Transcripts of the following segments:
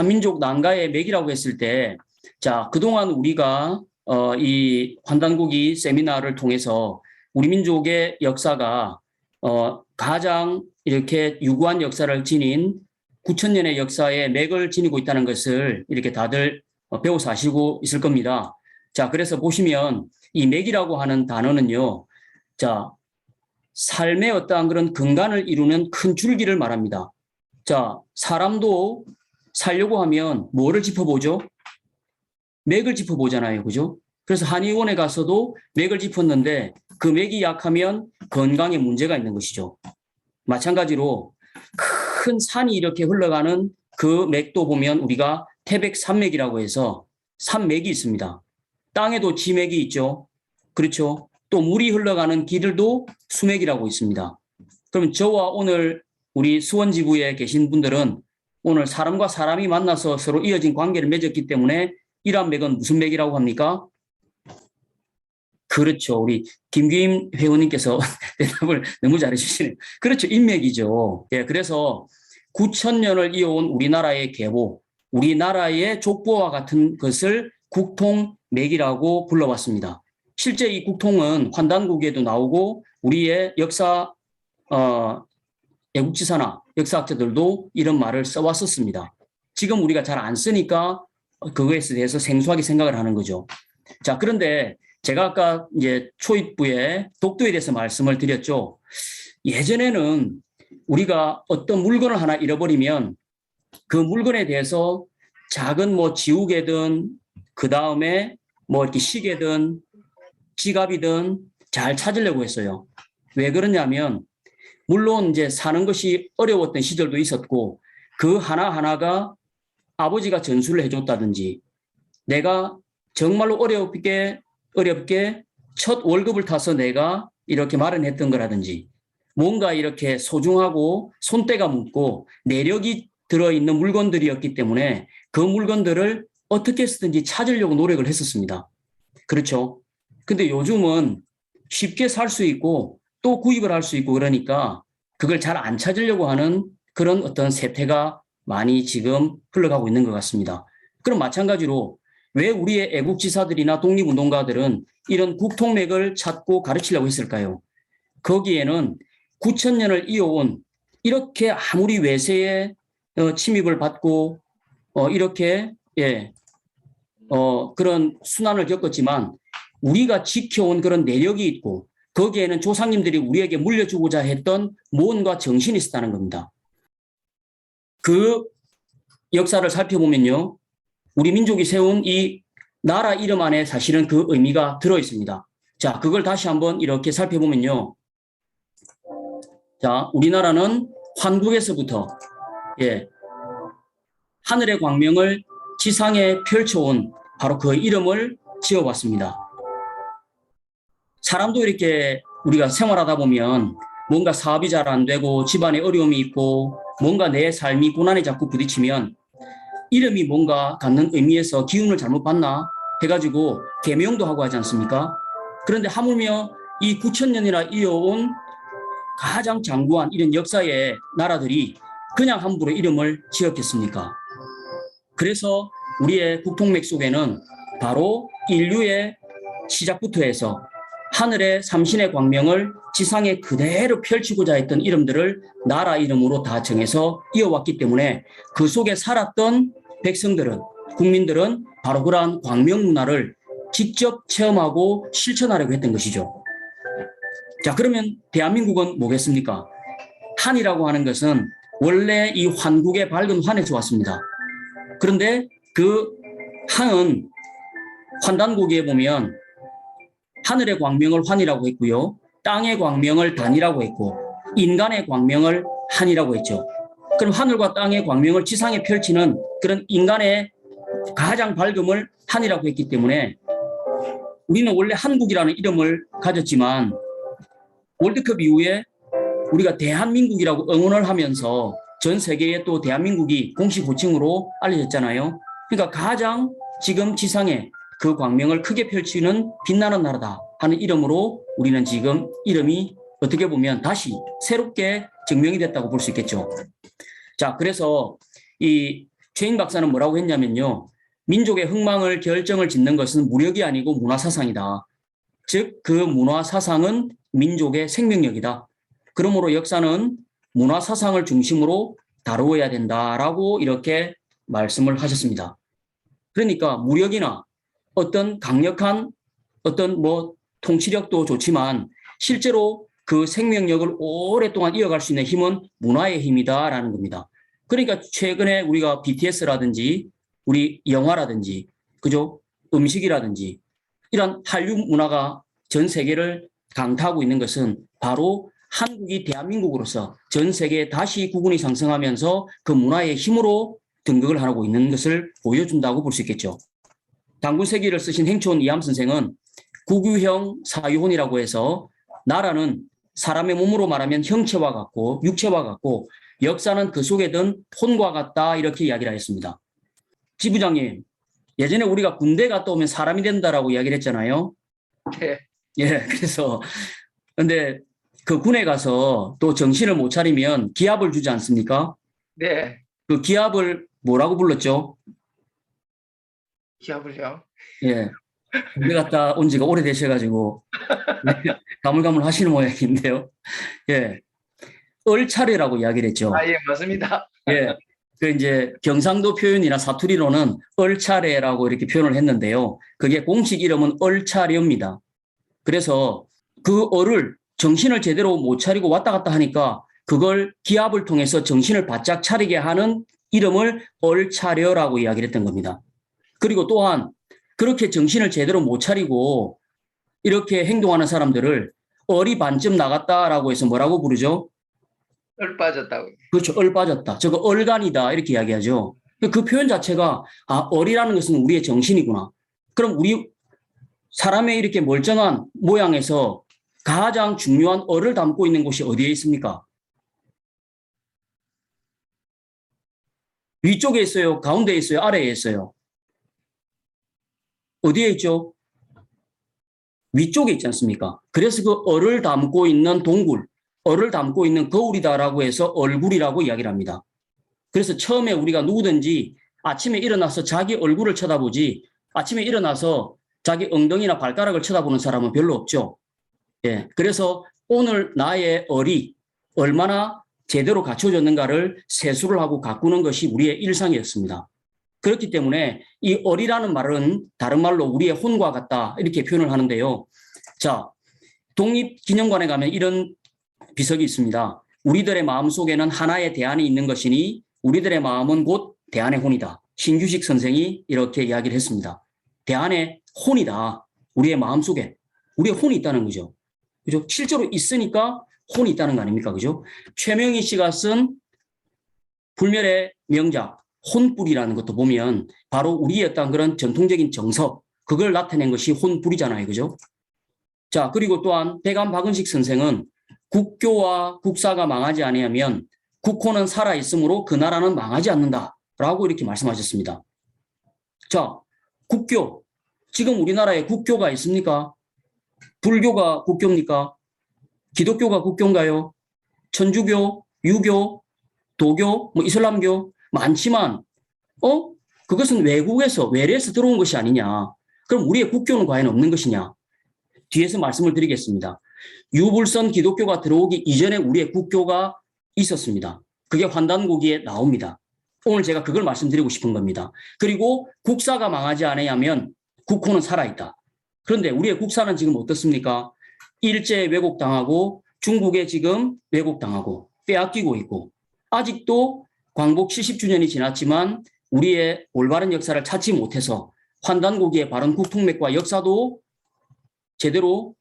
한민족 난가의 맥이라고 했을 때, 자, 그동안 우리가 이 환단고기 세미나를 통해서 우리 민족의 역사가 가장 이렇게 유구한 역사를 지닌 9,000년의 역사의 맥을 지니고 있다는 것을 이렇게 다들 배워서 아시고 있을 겁니다. 자, 그래서 보시면 이 맥이라고 하는 단어는요, 자, 삶의 어떠한 그런 근간을 이루는 큰 줄기를 말합니다. 자, 사람도 살려고 하면 뭐를 짚어보죠? 맥을 짚어보잖아요. 그죠? 그래서 한의원에 가서도 맥을 짚었는데 그 맥이 약하면 건강에 문제가 있는 것이죠. 마찬가지로 큰 산이 이렇게 흘러가는 그 맥도 보면 우리가 태백산맥이라고 해서 산맥이 있습니다. 땅에도 지맥이 있죠. 그렇죠. 또 물이 흘러가는 길들도 수맥이라고 있습니다. 그럼 저와 오늘 우리 수원지부에 계신 분들은 오늘 사람과 사람이 만나서 서로 이어진 관계를 맺었기 때문에 이러한 맥은 무슨 맥이라고 합니까? 그렇죠. 우리 김규임 회원님께서 대답을 너무 잘해주시네요. 그렇죠. 인맥이죠. 예, 그래서 9,000년을 이어온 우리나라의 계보, 우리나라의 족보와 같은 것을 국통맥이라고 불러왔습니다. 실제 이 국통은 환단고기에도 나오고 우리의 역사 애국지사나 역사학자들도 이런 말을 써왔었습니다. 지금 우리가 잘 안 쓰니까 그거에 대해서 생소하게 생각을 하는 거죠. 자, 그런데 제가 아까 이제 초입부에 독도에 대해서 말씀을 드렸죠. 예전에는 우리가 어떤 물건을 하나 잃어버리면 그 물건에 대해서 작은 뭐 지우개든 그 다음에 뭐 이렇게 시계든 지갑이든 잘 찾으려고 했어요. 왜 그러냐면 물론 이제 사는 것이 어려웠던 시절도 있었고 그 하나하나가 아버지가 전수를 해줬다든지 내가 정말로 어렵게 첫 월급을 타서 내가 이렇게 마련했던 거라든지 뭔가 이렇게 소중하고 손때가 묻고 내력이 들어있는 물건들이었기 때문에 그 물건들을 어떻게 쓰든지 찾으려고 노력을 했었습니다. 그렇죠. 근데 요즘은 쉽게 살 수 있고 또 구입을 할 수 있고 그러니까 그걸 잘 안 찾으려고 하는 그런 어떤 세태가 많이 지금 흘러가고 있는 것 같습니다. 그럼 마찬가지로 왜 우리의 애국지사들이나 독립운동가들은 이런 국통맥을 찾고 가르치려고 했을까요? 거기에는 9,000년을 이어온 이렇게 아무리 외세의 침입을 받고 이렇게 그런 순환을 겪었지만 우리가 지켜온 그런 내력이 있고 거기에는 조상님들이 우리에게 물려주고자 했던 모험과 정신이 있었다는 겁니다. 그 역사를 살펴보면요. 우리 민족이 세운 이 나라 이름 안에 사실은 그 의미가 들어있습니다. 자, 그걸 다시 한번 이렇게 살펴보면요. 자, 우리나라는 환국에서부터 하늘의 광명을 지상에 펼쳐온 바로 그 이름을 지어봤습니다. 사람도 이렇게 우리가 생활하다 보면 뭔가 사업이 잘 안 되고 집안에 어려움이 있고 뭔가 내 삶이 고난에 자꾸 부딪히면 이름이 뭔가 갖는 의미에서 기운을 잘못 받나 해가지고 개명도 하고 하지 않습니까? 그런데 하물며 이 9,000년이나 이어온 가장 장구한 이런 역사의 나라들이 그냥 함부로 이름을 지었겠습니까? 그래서 우리의 국통맥 속에는 바로 인류의 시작부터 해서 하늘의 삼신의 광명을 지상에 그대로 펼치고자 했던 이름들을 나라 이름으로 다 정해서 이어왔기 때문에 그 속에 살았던 백성들은, 국민들은 바로 그러한 광명 문화를 직접 체험하고 실천하려고 했던 것이죠. 자, 그러면 대한민국은 뭐겠습니까? 한이라고 하는 것은 원래 이 환국의 밝은 환에서 왔습니다. 그런데 그 한은 환단고기에 보면 하늘의 광명을 환이라고 했고요. 땅의 광명을 단이라고 했고 인간의 광명을 한이라고 했죠. 그럼 하늘과 땅의 광명을 지상에 펼치는 그런 인간의 가장 밝음을 한이라고 했기 때문에 우리는 원래 한국이라는 이름을 가졌지만 월드컵 이후에 우리가 대한민국이라고 응원을 하면서 전 세계에 또 대한민국이 공식 호칭으로 알려졌잖아요. 그러니까 가장 지금 지상에 그 광명을 크게 펼치는 빛나는 나라다 하는 이름으로 우리는 지금 이름이 어떻게 보면 다시 새롭게 증명이 됐다고 볼 수 있겠죠. 자, 그래서 이 최인 박사는 뭐라고 했냐면요. 민족의 흥망을 결정을 짓는 것은 무력이 아니고 문화사상이다. 즉, 그 문화사상은 민족의 생명력이다. 그러므로 역사는 문화사상을 중심으로 다루어야 된다라고 이렇게 말씀을 하셨습니다. 그러니까 무력이나 어떤 강력한 어떤 통치력도 좋지만 실제로 그 생명력을 오랫동안 이어갈 수 있는 힘은 문화의 힘이다라는 겁니다. 그러니까 최근에 우리가 BTS라든지 우리 영화라든지 그죠? 음식이라든지 이런 한류 문화가 전 세계를 강타하고 있는 것은 바로 한국이 대한민국으로서 전 세계에 다시 국운이 상승하면서 그 문화의 힘으로 등극을 하고 있는 것을 보여준다고 볼 수 있겠죠. 당군세기를 쓰신 행초원 이함 선생은 국유형 사유혼이라고 해서 나라는 사람의 몸으로 말하면 형체와 같고 육체와 같고 역사는 그 속에 든 혼과 같다 이렇게 이야기를 했습니다. 지부장님, 예전에 우리가 군대 갔다 오면 사람이 된다라고 이야기를 했잖아요. 네. 예, 그래서 근데 그 군에 가서 또 정신을 못 차리면 기합을 주지 않습니까? 네. 그 기합을 뭐라고 불렀죠? 기합을요? 예. 군대 갔다 온 지가 오래되셔가지고 가물가물 하시는 모양인데요. 예. 얼차례라고 이야기를 했죠. 아, 예, 맞습니다. 예. 그 이제 경상도 표현이나 사투리로는 얼차례라고 이렇게 표현을 했는데요. 그게 공식 이름은 얼차례입니다. 그래서 그 얼을 정신을 제대로 못 차리고 왔다 갔다 하니까 그걸 기합을 통해서 정신을 바짝 차리게 하는 이름을 얼차려라고 이야기를 했던 겁니다. 그리고 또한 그렇게 정신을 제대로 못 차리고 이렇게 행동하는 사람들을 얼이 반쯤 나갔다라고 해서 뭐라고 부르죠? 얼 빠졌다고. 그렇죠. 얼 빠졌다. 저거 얼간이다. 이렇게 이야기하죠. 그 표현 자체가 얼이라는 것은 우리의 정신이구나. 그럼 우리 사람의 이렇게 멀쩡한 모양에서 가장 중요한 얼을 담고 있는 곳이 어디에 있습니까? 위쪽에 있어요? 가운데에 있어요? 아래에 있어요? 어디에 있죠? 위쪽에 있지 않습니까? 그래서 그 얼을 담고 있는 동굴, 얼을 담고 있는 거울이다라고 해서 얼굴이라고 이야기를 합니다. 그래서 처음에 우리가 누구든지 아침에 일어나서 자기 얼굴을 쳐다보지 아침에 일어나서 자기 엉덩이나 발가락을 쳐다보는 사람은 별로 없죠. 예, 그래서 오늘 나의 얼이 얼마나 제대로 갖춰졌는가를 세수를 하고 가꾸는 것이 우리의 일상이었습니다. 그렇기 때문에 이 얼이라는 말은 다른 말로 우리의 혼과 같다 이렇게 표현을 하는데요. 자, 독립기념관에 가면 이런 비석이 있습니다. 우리들의 마음속에는 하나의 대안이 있는 것이니 우리들의 마음은 곧 대안의 혼이다. 신규식 선생이 이렇게 이야기를 했습니다. 대안의 혼이다. 우리의 마음속에 우리의 혼이 있다는 거죠. 그죠? 실제로 있으니까 혼이 있다는 거 아닙니까? 그죠? 최명희 씨가 쓴 불멸의 명작 혼불이라는 것도 보면 바로 우리의 어떤 그런 전통적인 정서 그걸 나타낸 것이 혼불이잖아요. 그죠? 자, 그리고 또한 백암 박은식 선생은 국교와 국사가 망하지 아니하면 국호는 살아있으므로 그 나라는 망하지 않는다라고 이렇게 말씀하셨습니다. 자, 국교. 지금 우리나라에 국교가 있습니까? 불교가 국교입니까? 기독교가 국교인가요? 천주교, 유교, 도교, 이슬람교 많지만 그것은 외국에서 외래에서 들어온 것이 아니냐. 그럼 우리의 국교는 과연 없는 것이냐. 뒤에서 말씀을 드리겠습니다. 유불선 기독교가 들어오기 이전에 우리의 국교가 있었습니다. 그게 환단고기에 나옵니다. 오늘 제가 그걸 말씀드리고 싶은 겁니다. 그리고 국사가 망하지 않으면 국호는 살아있다. 그런데 우리의 국사는 지금 어떻습니까? 일제 왜곡당하고 중국에 지금 왜곡당하고 빼앗기고 있고 아직도 광복 70주년이 지났지만 우리의 올바른 역사를 찾지 못해서 환단고기의 바른 국통맥과 역사도 제대로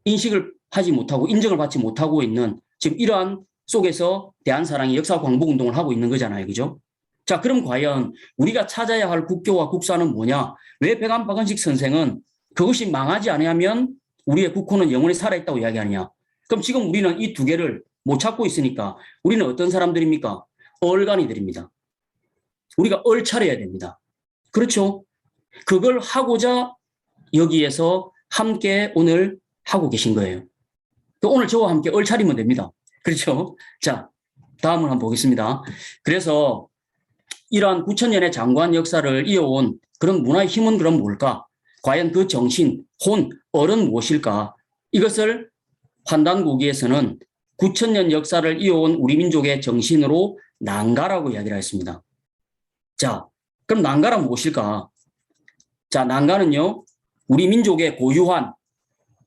인식을 하지 못하고 인정을 받지 못하고 있는 지금 이러한 속에서 대한사랑이 역사 광복운동을 하고 있는 거잖아요. 그죠? 자, 그럼 과연 우리가 찾아야 할 국교와 국사는 뭐냐? 왜 백암 박은식 선생은 그것이 망하지 않으면 우리의 국호는 영원히 살아있다고 이야기하느냐? 그럼 지금 우리는 이 두 개를 못 찾고 있으니까 우리는 어떤 사람들입니까? 얼간이들입니다. 우리가 얼차려야 됩니다. 그렇죠? 그걸 하고자 여기에서 함께 오늘 하고 계신 거예요. 오늘 저와 함께 얼차리면 됩니다. 그렇죠? 자, 다음을 한번 보겠습니다. 그래서 이러한 9,000년의 장구한 역사를 이어온 그런 문화의 힘은 그럼 뭘까? 과연 그 정신, 혼, 어른 무엇일까? 이것을 환단고기에서는 9,000년 역사를 이어온 우리 민족의 정신으로 난가라고 이야기를 했습니다. 자, 그럼 난가란 무엇일까? 자, 난가는요, 우리 민족의 고유한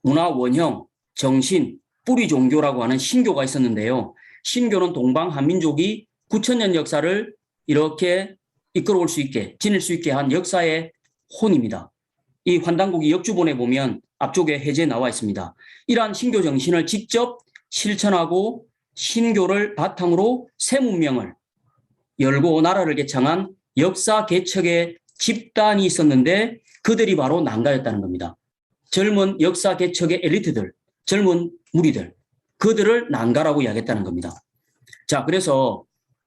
문화 원형, 정신, 뿌리 종교라고 하는 신교가 있었는데요. 신교는 동방 한민족이 9,000년 역사를 이렇게 이끌어올 수 있게, 지닐 수 있게 한 역사의 혼입니다. 이 환단고기 역주본에 보면 앞쪽에 해제에 나와 있습니다. 이러한 신교 정신을 직접 실천하고 신교를 바탕으로 새 문명을 열고 나라를 개창한 역사 개척의 집단이 있었는데 그들이 바로 난가였다는 겁니다. 젊은 역사 개척의 엘리트들, 젊은 무리들, 그들을 난가라고 이야기했다는 겁니다. 자, 그래서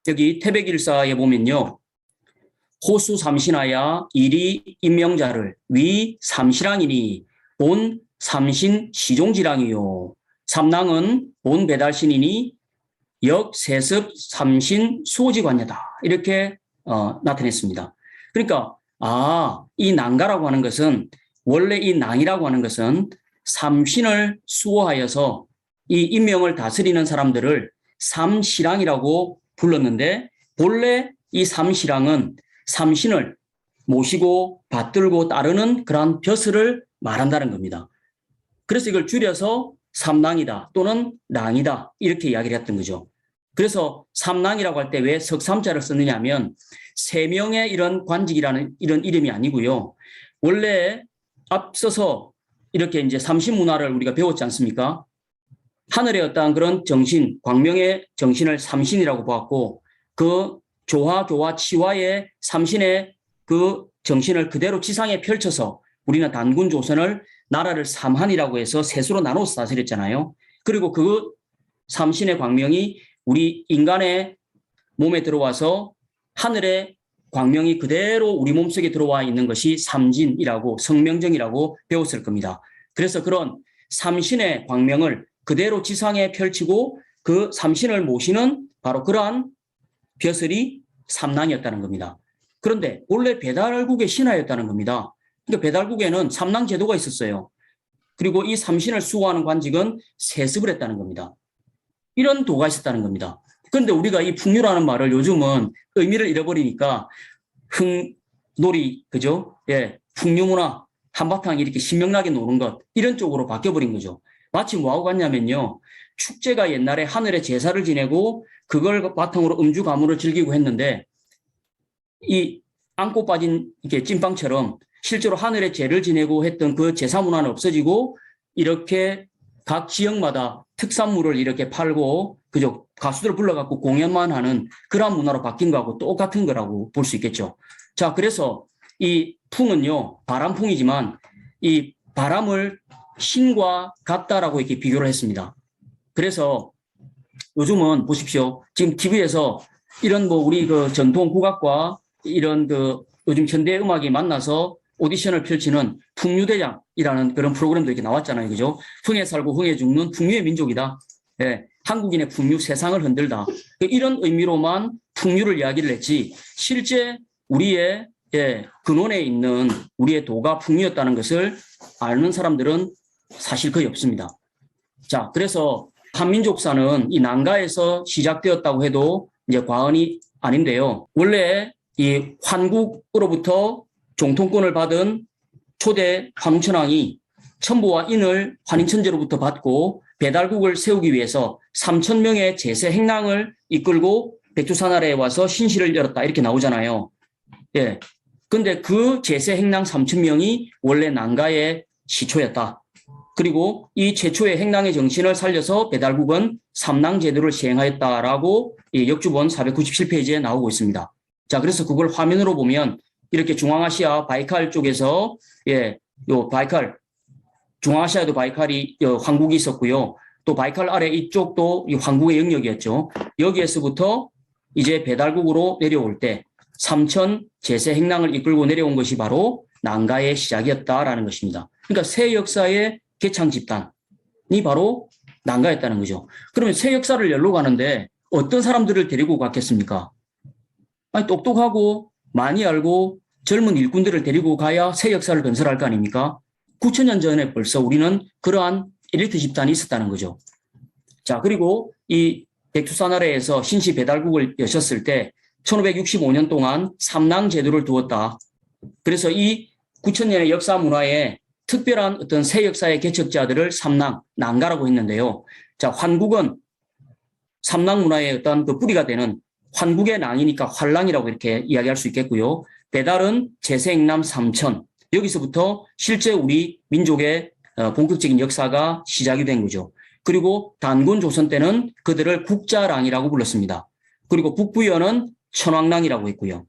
여기 태백일사에 보면요. 호수 삼신하야 이리 임명자를 위 삼시랑이니 본 삼신 시종지랑이요. 삼랑은 본 배달신이니 역 세습 삼신 수호지관이다. 이렇게 나타냈습니다. 그러니까 이 난가라고 하는 것은 원래 이 낭이라고 하는 것은 삼신을 수호하여서 이 인명을 다스리는 사람들을 삼시랑이라고 불렀는데 본래 이 삼시랑은 삼신을 모시고 받들고 따르는 그러한 벼슬을 말한다는 겁니다. 그래서 이걸 줄여서 삼랑이다 또는 랑이다 이렇게 이야기를 했던 거죠. 그래서 삼랑이라고 할 때 왜 석삼자를 썼느냐 하면 세 명의 이런 관직이라는 이런 이름이 아니고요. 원래 앞서서 이렇게 이제 삼신문화를 우리가 배웠지 않습니까? 하늘의 어떠한 그런 정신, 광명의 정신을 삼신이라고 보았고 그 조화, 교화, 치화의 삼신의 그 정신을 그대로 지상에 펼쳐서 우리는 단군 조선을 나라를 삼한이라고 해서 셋으로 나눠서 다스렸잖아요. 그리고 그 삼신의 광명이 우리 인간의 몸에 들어와서 하늘의 광명이 그대로 우리 몸속에 들어와 있는 것이 삼진이라고 성명정이라고 배웠을 겁니다. 그래서 그런 삼신의 광명을 그대로 지상에 펼치고 그 삼신을 모시는 바로 그러한 벼슬이 삼랑이었다는 겁니다. 그런데 원래 배달국의 신하였다는 겁니다. 그러니까 배달국에는 삼랑 제도가 있었어요. 그리고 이 삼신을 수호하는 관직은 세습을 했다는 겁니다. 이런 도가 있었다는 겁니다. 그런데 우리가 이 풍류라는 말을 요즘은 의미를 잃어버리니까 흥놀이, 그죠? 예, 풍류문화, 한바탕 이렇게 신명나게 노는 것, 이런 쪽으로 바뀌어버린 거죠. 마치 뭐하고 같냐면요. 축제가 옛날에 하늘에 제사를 지내고 그걸 바탕으로 음주 가무를 즐기고 했는데 이 안고 빠진 이렇게 찐빵처럼 실제로 하늘에 제를 지내고 했던 그 제사 문화는 없어지고 이렇게 각 지역마다 특산물을 이렇게 팔고 그죠? 가수들을 불러갖고 공연만 하는 그런 문화로 바뀐 거하고 똑같은 거라고 볼 수 있겠죠. 자, 그래서 이 풍은요, 바람풍이지만 이 바람을 신과 같다라고 이렇게 비교를 했습니다. 그래서 요즘은 보십시오. 지금 TV에서 이런 뭐 우리 그 전통 국악과 이런 그 요즘 현대 음악이 만나서 오디션을 펼치는 풍류대장이라는 그런 프로그램도 이렇게 나왔잖아요. 그죠? 흥에 살고 흥에 죽는 풍류의 민족이다. 예, 한국인의 풍류 세상을 흔들다. 이런 의미로만 풍류를 이야기를 했지 실제 우리의 근원에 있는 우리의 도가 풍류였다는 것을 아는 사람들은 사실 거의 없습니다. 자, 그래서 한민족사는 이 난가에서 시작되었다고 해도 이제 과언이 아닌데요. 원래 이 환국으로부터 정통권을 받은 초대 황천왕이 천부와 인을 환인천재로부터 받고 배달국을 세우기 위해서 3,000명의 제세 행랑을 이끌고 백두산 아래에 와서 신실을 열었다 이렇게 나오잖아요. 예. 근데 그 제세 행랑 3,000명이 원래 난가의 시초였다. 그리고 이 최초의 행랑의 정신을 살려서 배달국은 삼랑 제도를 시행하였다라고 역주본 497페이지에 나오고 있습니다. 자, 그래서 그걸 화면으로 보면 이렇게 중앙아시아 바이칼 쪽에서 요 바이칼 중앙아시아에도 바이칼이 황국이 있었고요. 또 바이칼 아래 이쪽도 이 황국의 영역이었죠. 여기에서부터 이제 배달국으로 내려올 때 3,000 제세 행랑을 이끌고 내려온 것이 바로 난가의 시작이었다라는 것입니다. 그러니까 새 역사의 개창 집단이 바로 난가였다는 거죠. 그러면 새 역사를 열러 가는데 어떤 사람들을 데리고 갔겠습니까? 아니, 똑똑하고 많이 알고 젊은 일꾼들을 데리고 가야 새 역사를 건설할 거 아닙니까? 9,000년 전에 벌써 우리는 그러한 엘리트 집단이 있었다는 거죠. 자, 그리고 이 백두산 아래에서 신시 배달국을 여셨을 때 1565년 동안 삼낭 제도를 두었다. 그래서 이 9,000년의 역사 문화에 특별한 어떤 새 역사의 개척자들을 삼낭, 난가라고 했는데요. 자, 환국은 삼낭 문화의 어떤 그 뿌리가 되는 환국의 낭이니까 환랑이라고 이렇게 이야기할 수 있겠고요. 배달은 제세익남 삼천. 여기서부터 실제 우리 민족의 본격적인 역사가 시작이 된 거죠. 그리고 단군 조선 때는 그들을 국자랑이라고 불렀습니다. 그리고 북부여는 천왕랑이라고 했고요.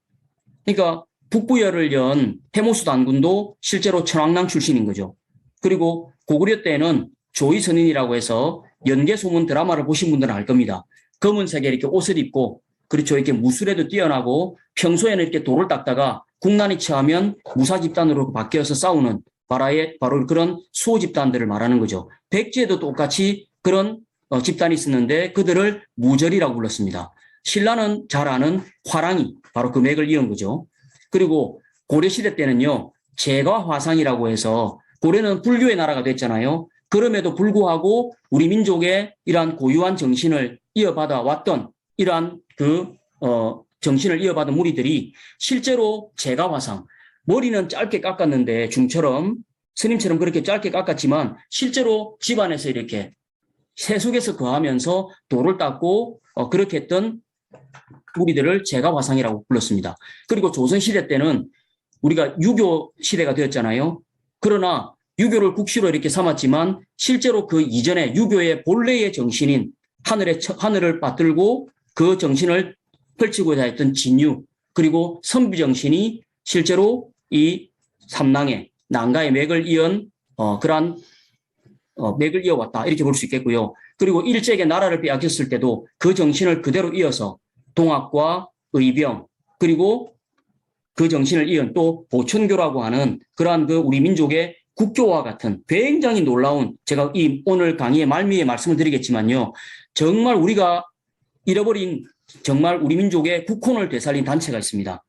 그러니까 북부여를 연 해모수 단군도 실제로 천왕랑 출신인 거죠. 그리고 고구려 때는 조이선인이라고 해서 연개소문 드라마를 보신 분들은 알 겁니다. 검은색에 이렇게 옷을 입고 그렇죠. 이렇게 무술에도 뛰어나고 평소에는 이렇게 돌을 닦다가 국난이 처하면 무사 집단으로 바뀌어서 싸우는 바로 그런 수호 집단들을 말하는 거죠. 백제에도 똑같이 그런 집단이 있었는데 그들을 무절이라고 불렀습니다. 신라는 잘 아는 화랑이 바로 그 맥을 이은 거죠. 그리고 고려시대 때는요. 제과화상이라고 해서 고려는 불교의 나라가 됐잖아요. 그럼에도 불구하고 우리 민족의 이러한 고유한 정신을 이어받아 왔던 이러한 정신을 이어받은 무리들이 실제로 제과화상, 머리는 짧게 깎았는데 중처럼 스님처럼 그렇게 짧게 깎았지만 실제로 집안에서 이렇게 세속에서 거하면서 돌을 닦고 그렇게 했던 무리들을 제과화상이라고 불렀습니다. 그리고 조선시대 때는 우리가 유교 시대가 되었잖아요. 그러나 유교를 국시로 이렇게 삼았지만 실제로 그 이전에 유교의 본래의 정신인 하늘을 받들고 그 정신을 펼치고자 했던 진유 그리고 선비 정신이 실제로 이 삼낭의 난가의 맥을 이은 그러한 맥을 이어왔다 이렇게 볼 수 있겠고요. 그리고 일제에게 나라를 빼앗겼을 때도 그 정신을 그대로 이어서 동학과 의병 그리고 그 정신을 이은 또 보천교라고 하는 그러한 그 우리 민족의 국교와 같은 굉장히 놀라운 제가 이 오늘 강의의 말미에 말씀을 드리겠지만요. 정말 우리가 잃어버린 정말 우리 민족의 국혼을 되살린 단체가 있습니다.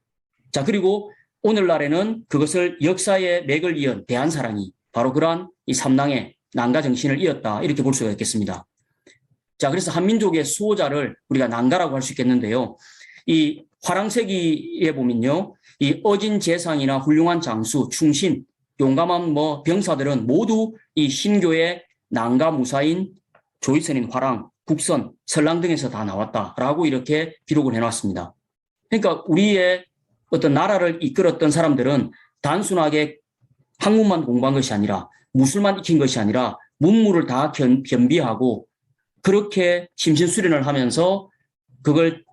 자, 그리고 오늘날에는 그것을 역사의 맥을 이은 대한사랑이 바로 그러한 이 삼낭의 난가 정신을 이었다 이렇게 볼 수가 있겠습니다. 자, 그래서 한민족의 수호자를 우리가 난가라고 할 수 있겠는데요. 이 화랑세기에 보면요. 이 어진 재상이나 훌륭한 장수, 충신, 용감한 병사들은 모두 이 신교의 난가 무사인 조이선인 화랑, 국선, 설랑 등에서 다 나왔다라고 이렇게 기록을 해놨습니다. 그러니까 우리의 어떤 나라를 이끌었던 사람들은 단순하게 학문만 공부한 것이 아니라 무술만 익힌 것이 아니라 문무를 다 겸비하고 그렇게 심신수련을 하면서 그걸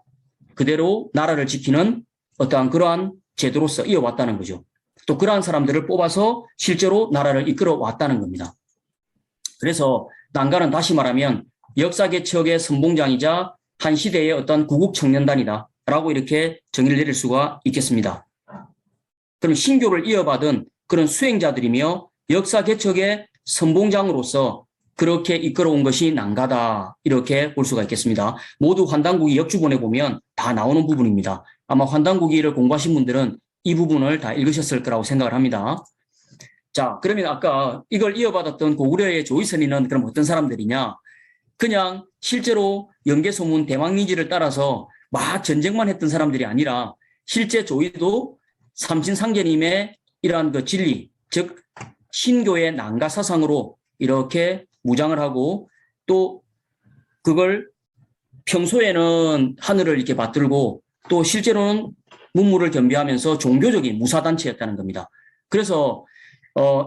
그대로 나라를 지키는 어떠한 그러한 제도로서 이어왔다는 거죠. 또 그러한 사람들을 뽑아서 실제로 나라를 이끌어 왔다는 겁니다. 그래서 난가는 다시 말하면 역사 개척의 선봉장이자 한 시대의 어떤 구국 청년단이다 라고 이렇게 정의를 내릴 수가 있겠습니다. 그럼 신교를 이어받은 그런 수행자들이며 역사 개척의 선봉장으로서 그렇게 이끌어온 것이 난가다 이렇게 볼 수가 있겠습니다. 모두 환단국이 역주본에 보면 다 나오는 부분입니다. 아마 환단국이를 공부하신 분들은 이 부분을 다 읽으셨을 거라고 생각을 합니다. 자, 그러면 아까 이걸 이어받았던 고구려의 조이선인은 그럼 어떤 사람들이냐? 그냥 실제로 연개소문 대왕리지를 따라서 막 전쟁만 했던 사람들이 아니라 실제 조이도 삼신상제님의 이러한 그 진리, 즉 신교의 난가 사상으로 이렇게 무장을 하고 또 그걸 평소에는 하늘을 이렇게 받들고 또 실제로는 문무를 겸비하면서 종교적인 무사단체였다는 겁니다. 그래서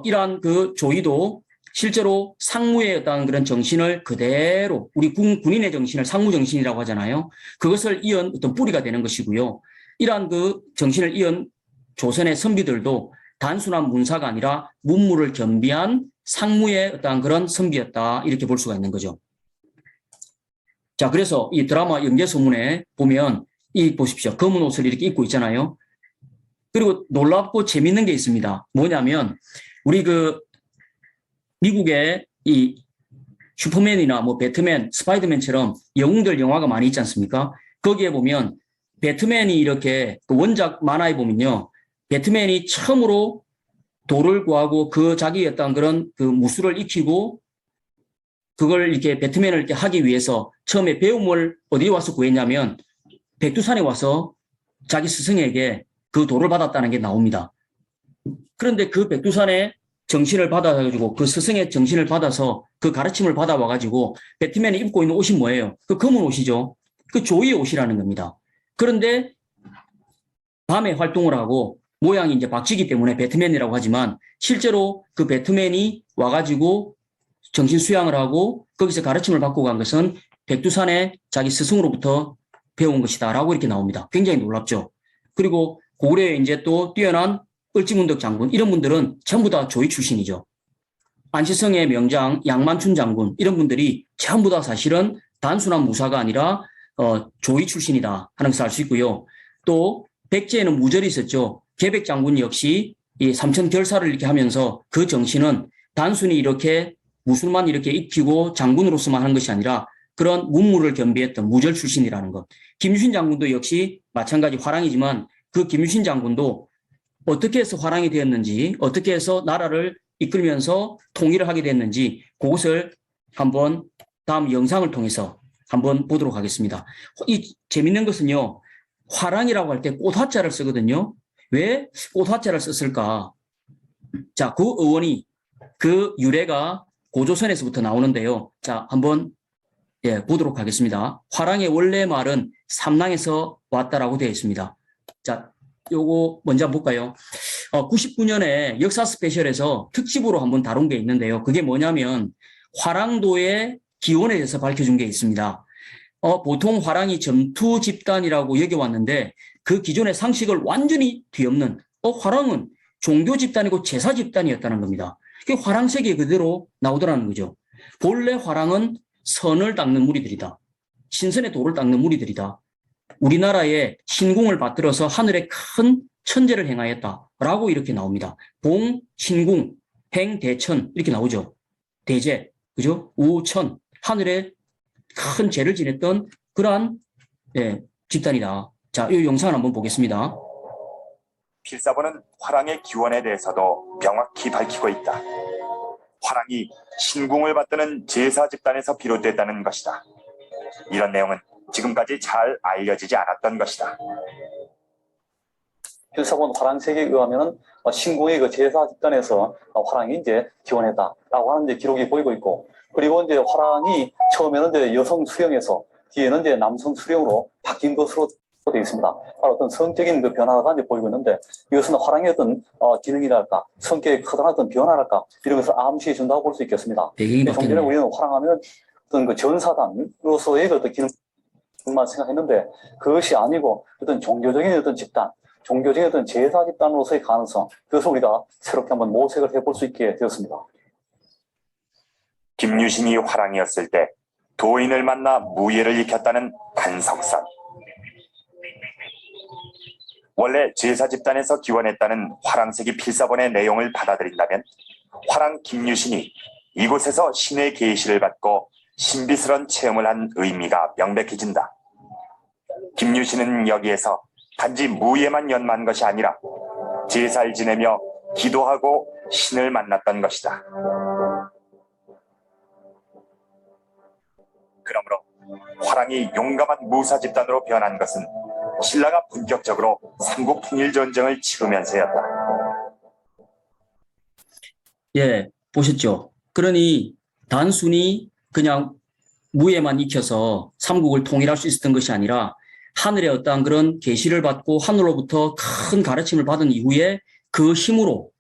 이러한 그 조이도 실제로 상무의 어떤 그런 정신을 그대로 우리 군인의 정신을 상무 정신이라고 하잖아요. 그것을 이은 어떤 뿌리가 되는 것이고요. 이러한 그 정신을 이은 조선의 선비들도 단순한 문사가 아니라 문무를 겸비한 상무의 어떤 그런 선비였다 이렇게 볼 수가 있는 거죠. 자, 그래서 이 드라마 연개소문에 보면 이 보십시오. 검은 옷을 이렇게 입고 있잖아요. 그리고 놀랍고 재밌는 게 있습니다. 뭐냐면 우리 그 미국의 이 슈퍼맨이나 배트맨, 스파이더맨처럼 영웅들 영화가 많이 있지 않습니까? 거기에 보면 배트맨이 이렇게 그 원작 만화에 보면요. 배트맨이 처음으로 돌을 구하고 그 자기 어떤 그런 그 무술을 익히고 그걸 이렇게 배트맨을 이렇게 하기 위해서 처음에 배움을 어디에 와서 구했냐면 백두산에 와서 자기 스승에게 그 돌을 받았다는 게 나옵니다. 그런데 그 백두산의 정신을 받아가지고 그 스승의 정신을 받아서 그 가르침을 받아와가지고 배트맨이 입고 있는 옷이 뭐예요? 그 검은 옷이죠. 그 조이의 옷이라는 겁니다. 그런데 밤에 활동을 하고 모양이 이제 박쥐기 때문에 배트맨이라고 하지만 실제로 그 배트맨이 와가지고 정신 수양을 하고 거기서 가르침을 받고 간 것은 백두산의 자기 스승으로부터 배운 것이다라고 이렇게 나옵니다. 굉장히 놀랍죠. 그리고 고구려에 이제 또 뛰어난 을지문덕 장군 이런 분들은 전부 다 조이 출신이죠. 안시성의 명장 양만춘 장군 이런 분들이 전부 다 사실은 단순한 무사가 아니라 조이 출신이다 하는 것을 알 수 있고요. 또 백제에는 무절이 있었죠. 계백 장군 역시 이 삼천 결사를 이렇게 하면서 그 정신은 단순히 이렇게 무술만 이렇게 익히고 장군으로서만 하는 것이 아니라 그런 문무를 겸비했던 무절 출신이라는 것. 김유신 장군도 역시 마찬가지 화랑이지만 그 김유신 장군도 어떻게 해서 화랑이 되었는지 어떻게 해서 나라를 이끌면서 통일을 하게 됐는지 그것을 한번 다음 영상을 통해서 한번 보도록 하겠습니다. 이 재밌는 것은요. 화랑이라고 할 때 꽃화자를 쓰거든요. 왜 꽃화자를 썼을까? 자, 그 어원이 그 유래가 고조선에서부터 나오는데요. 자, 한번 보도록 하겠습니다. 화랑의 원래 말은 삼랑에서 왔다라고 되어 있습니다. 자, 요거 먼저 한번 볼까요? 99년에 역사 스페셜에서 특집으로 한번 다룬 게 있는데요. 그게 뭐냐면 화랑도의 기원에 대해서 밝혀준 게 있습니다. 보통 화랑이 점투 집단이라고 여겨왔는데 그 기존의 상식을 완전히 뒤엎는 화랑은 종교 집단이고 제사 집단이었다는 겁니다. 그게 화랑색이 그대로 나오더라는 거죠. 본래 화랑은 선을 닦는 무리들이다. 신선의 도를 닦는 무리들이다. 우리나라에 신궁을 받들어서 하늘에 큰 천재를 행하였다라고 이렇게 나옵니다. 봉, 신궁, 행, 대천 이렇게 나오죠. 대제, 그죠? 우천, 하늘에 큰 죄를 지냈던 그러한 집단이다. 자, 이 영상을 한번 보겠습니다. 필사본은 화랑의 기원에 대해서도 명확히 밝히고 있다. 화랑이 신궁을 받드는 제사 집단에서 비롯됐다는 것이다. 이런 내용은 지금까지 잘 알려지지 않았던 것이다. 필사본 화랑색에 의하면 신궁의 그 제사 집단에서 화랑이 이제 기원했다라고 하는 이제 기록이 보이고 있고, 그리고 이제 화랑이 처음에는 이제 여성 수령에서 뒤에는 이제 남성 수령으로 바뀐 것으로 되어 있습니다. 어떤 성적인 그 변화가 이제 보이고 있는데 이것은 화랑의 어떤 기능이랄까, 성격의 커다란 어떤 변화랄까 이런 것을 암시해 준다고 볼 수 있겠습니다. 좀 전에 우리는 화랑하면 어떤 그 전사단으로서의 어떤 기능만 생각했는데 그것이 아니고 어떤 종교적인 어떤 집단, 종교적인 어떤 제사 집단으로서의 가능성, 그것을 우리가 새롭게 한번 모색을 해볼 수 있게 되었습니다. 김유신이 화랑이었을 때 도인을 만나 무예를 익혔다는 반석산. 원래 제사 집단에서 기원했다는 화랑색이 필사본의 내용을 받아들인다면 화랑 김유신이 이곳에서 신의 계시를 받고 신비스러운 체험을 한 의미가 명백해진다. 김유신은 여기에서 단지 무예만 연마한 것이 아니라 제사를 지내며 기도하고 신을 만났던 것이다. 그러므로 화랑이 용감한 무사 집단으로 변한 것은 신라가 본격적으로 삼국 통일전쟁을 치르면서였다. 예, 보셨죠? 그러니 단순히 그냥 무예만 익혀서 삼국을 통일할 수 있었던 것이 아니라 하늘의 어떠한 그런 계시를 받고 하늘로부터 큰 가르침을 받은 이후에 그 힘으로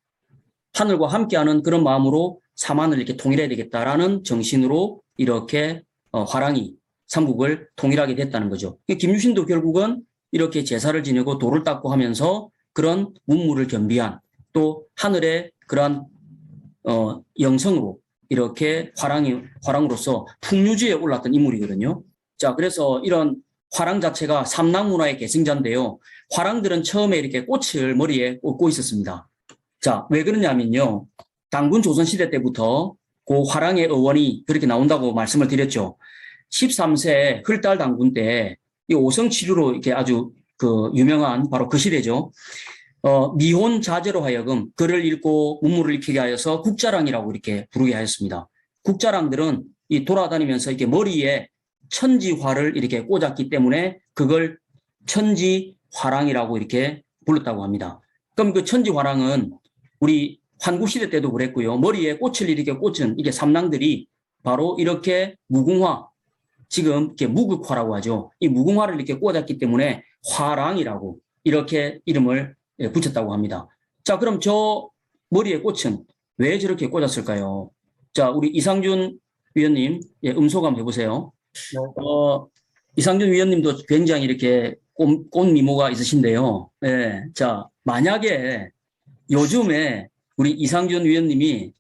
하늘과 함께하는 그런 마음으로 삼한을 이렇게 통일해야 되겠다라는 정신으로 이렇게 화랑이 삼국을 통일하게 됐다는 거죠. 김유신도 결국은 이렇게 제사를 지내고 돌을 닦고 하면서 그런 문무를 겸비한 또 하늘의 그러한 영성으로 이렇게 화랑으로서 풍류지에 올랐던 인물이거든요. 자, 그래서 이런 화랑 자체가 삼랑 문화의 계승자인데요. 화랑들은 처음에 이렇게 꽃을 머리에 꽂고 있었습니다. 자, 왜 그러냐면요. 당군 조선시대 때부터 그 화랑의 어원이 그렇게 나온다고 말씀을 드렸죠. 13세 흘달 당군 때 이 오성치류로 이렇게 아주 그 유명한 바로 그 시대죠. 미혼 자제로 하여금 글을 읽고 문물을 익히게 하여서 국자랑이라고 이렇게 부르게 하였습니다. 국자랑들은 이 돌아다니면서 이렇게 머리에 천지화를 이렇게 꽂았기 때문에 그걸 천지화랑이라고 이렇게 불렀다고 합니다. 그럼 그 천지화랑은 우리 환구시대 때도 그랬고요. 머리에 꽃을 이렇게 꽂은 이게 삼랑들이 바로 이렇게 무궁화, 지금 이렇게 무극화라고 하죠. 이 무궁화를 이렇게 꽂았기 때문에 화랑이라고 이렇게 이름을 붙였다고 합니다. 자, 그럼 저 머리에 꽃은 왜 저렇게 꽂았을까요? 자, 우리 이상준 위원님, 음소거 한번 해보세요. 이상준 위원님도 굉장히 이렇게 꽃 미모가 있으신데요. 네, 자, 만약에 요즘에 우리 이상준 위원님이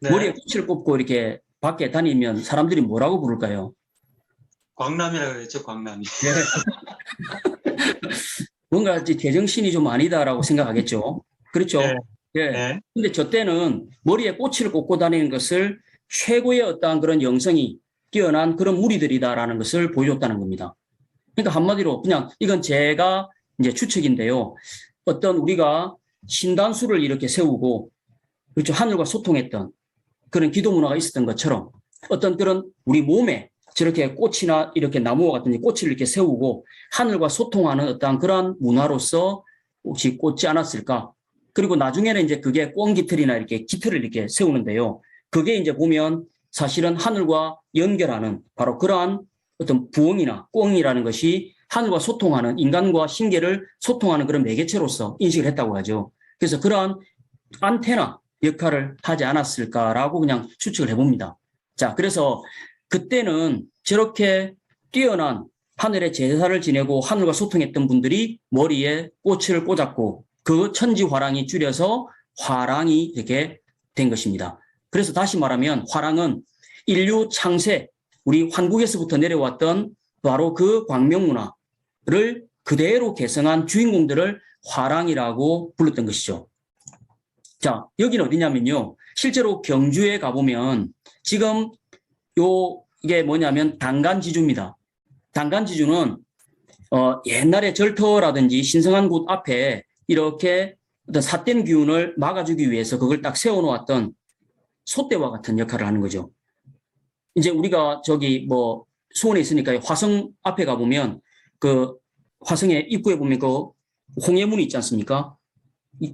네. 머리에 꽃을 꽂고 이렇게 밖에 다니면 사람들이 뭐라고 부를까요? 광남이라고 그랬죠, 광남이. 뭔가 이제 제정신이 좀 아니다라고 생각하겠죠. 그렇죠. 네. 예. 네. 근데 저 때는 머리에 꽃을 꽂고 다니는 것을 최고의 어떠한 그런 영성이 뛰어난 그런 무리들이다라는 것을 보여줬다는 겁니다. 그러니까 한마디로 그냥 이건 제가 이제 추측인데요. 어떤 우리가 신단수를 이렇게 세우고 그렇죠. 하늘과 소통했던 그런 기도 문화가 있었던 것처럼 어떤 그런 우리 몸에 저렇게 꽃이나 이렇게 나무와 같은 꽃을 이렇게 세우고 하늘과 소통하는 어떠한 그러한 문화로서 혹시 꽂지 않았을까? 그리고 나중에는 이제 그게 꽁기틀이나 이렇게 기틀을 이렇게 세우는데요. 그게 이제 보면 사실은 하늘과 연결하는 바로 그러한 어떤 부엉이나 꽁이라는 것이 하늘과 소통하는 인간과 신계를 소통하는 그런 매개체로서 인식을 했다고 하죠. 그래서 그러한 안테나 역할을 하지 않았을까라고 그냥 추측을 해봅니다. 자, 그래서 그때는 저렇게 뛰어난 하늘의 제사를 지내고 하늘과 소통했던 분들이 머리에 꽃을 꽂았고 그 천지화랑이 줄여서 화랑이 이렇게 된 것입니다. 그래서 다시 말하면 화랑은 인류 창세, 우리 환국에서부터 내려왔던 바로 그 광명문화를 그대로 개성한 주인공들을 화랑이라고 불렀던 것이죠. 자, 여기는 어디냐면요. 실제로 경주에 가보면 지금 이게 뭐냐면 단간지주입니다. 단간지주는 옛날에 절터라든지 신성한 곳 앞에 이렇게 어떤 삿된 기운을 막아주기 위해서 그걸 딱 세워놓았던 솥대와 같은 역할을 하는 거죠. 이제 우리가 저기 뭐 수원에 있으니까 화성 앞에 가보면 그 화성의 입구에 보면 그 홍해문이 있지 않습니까?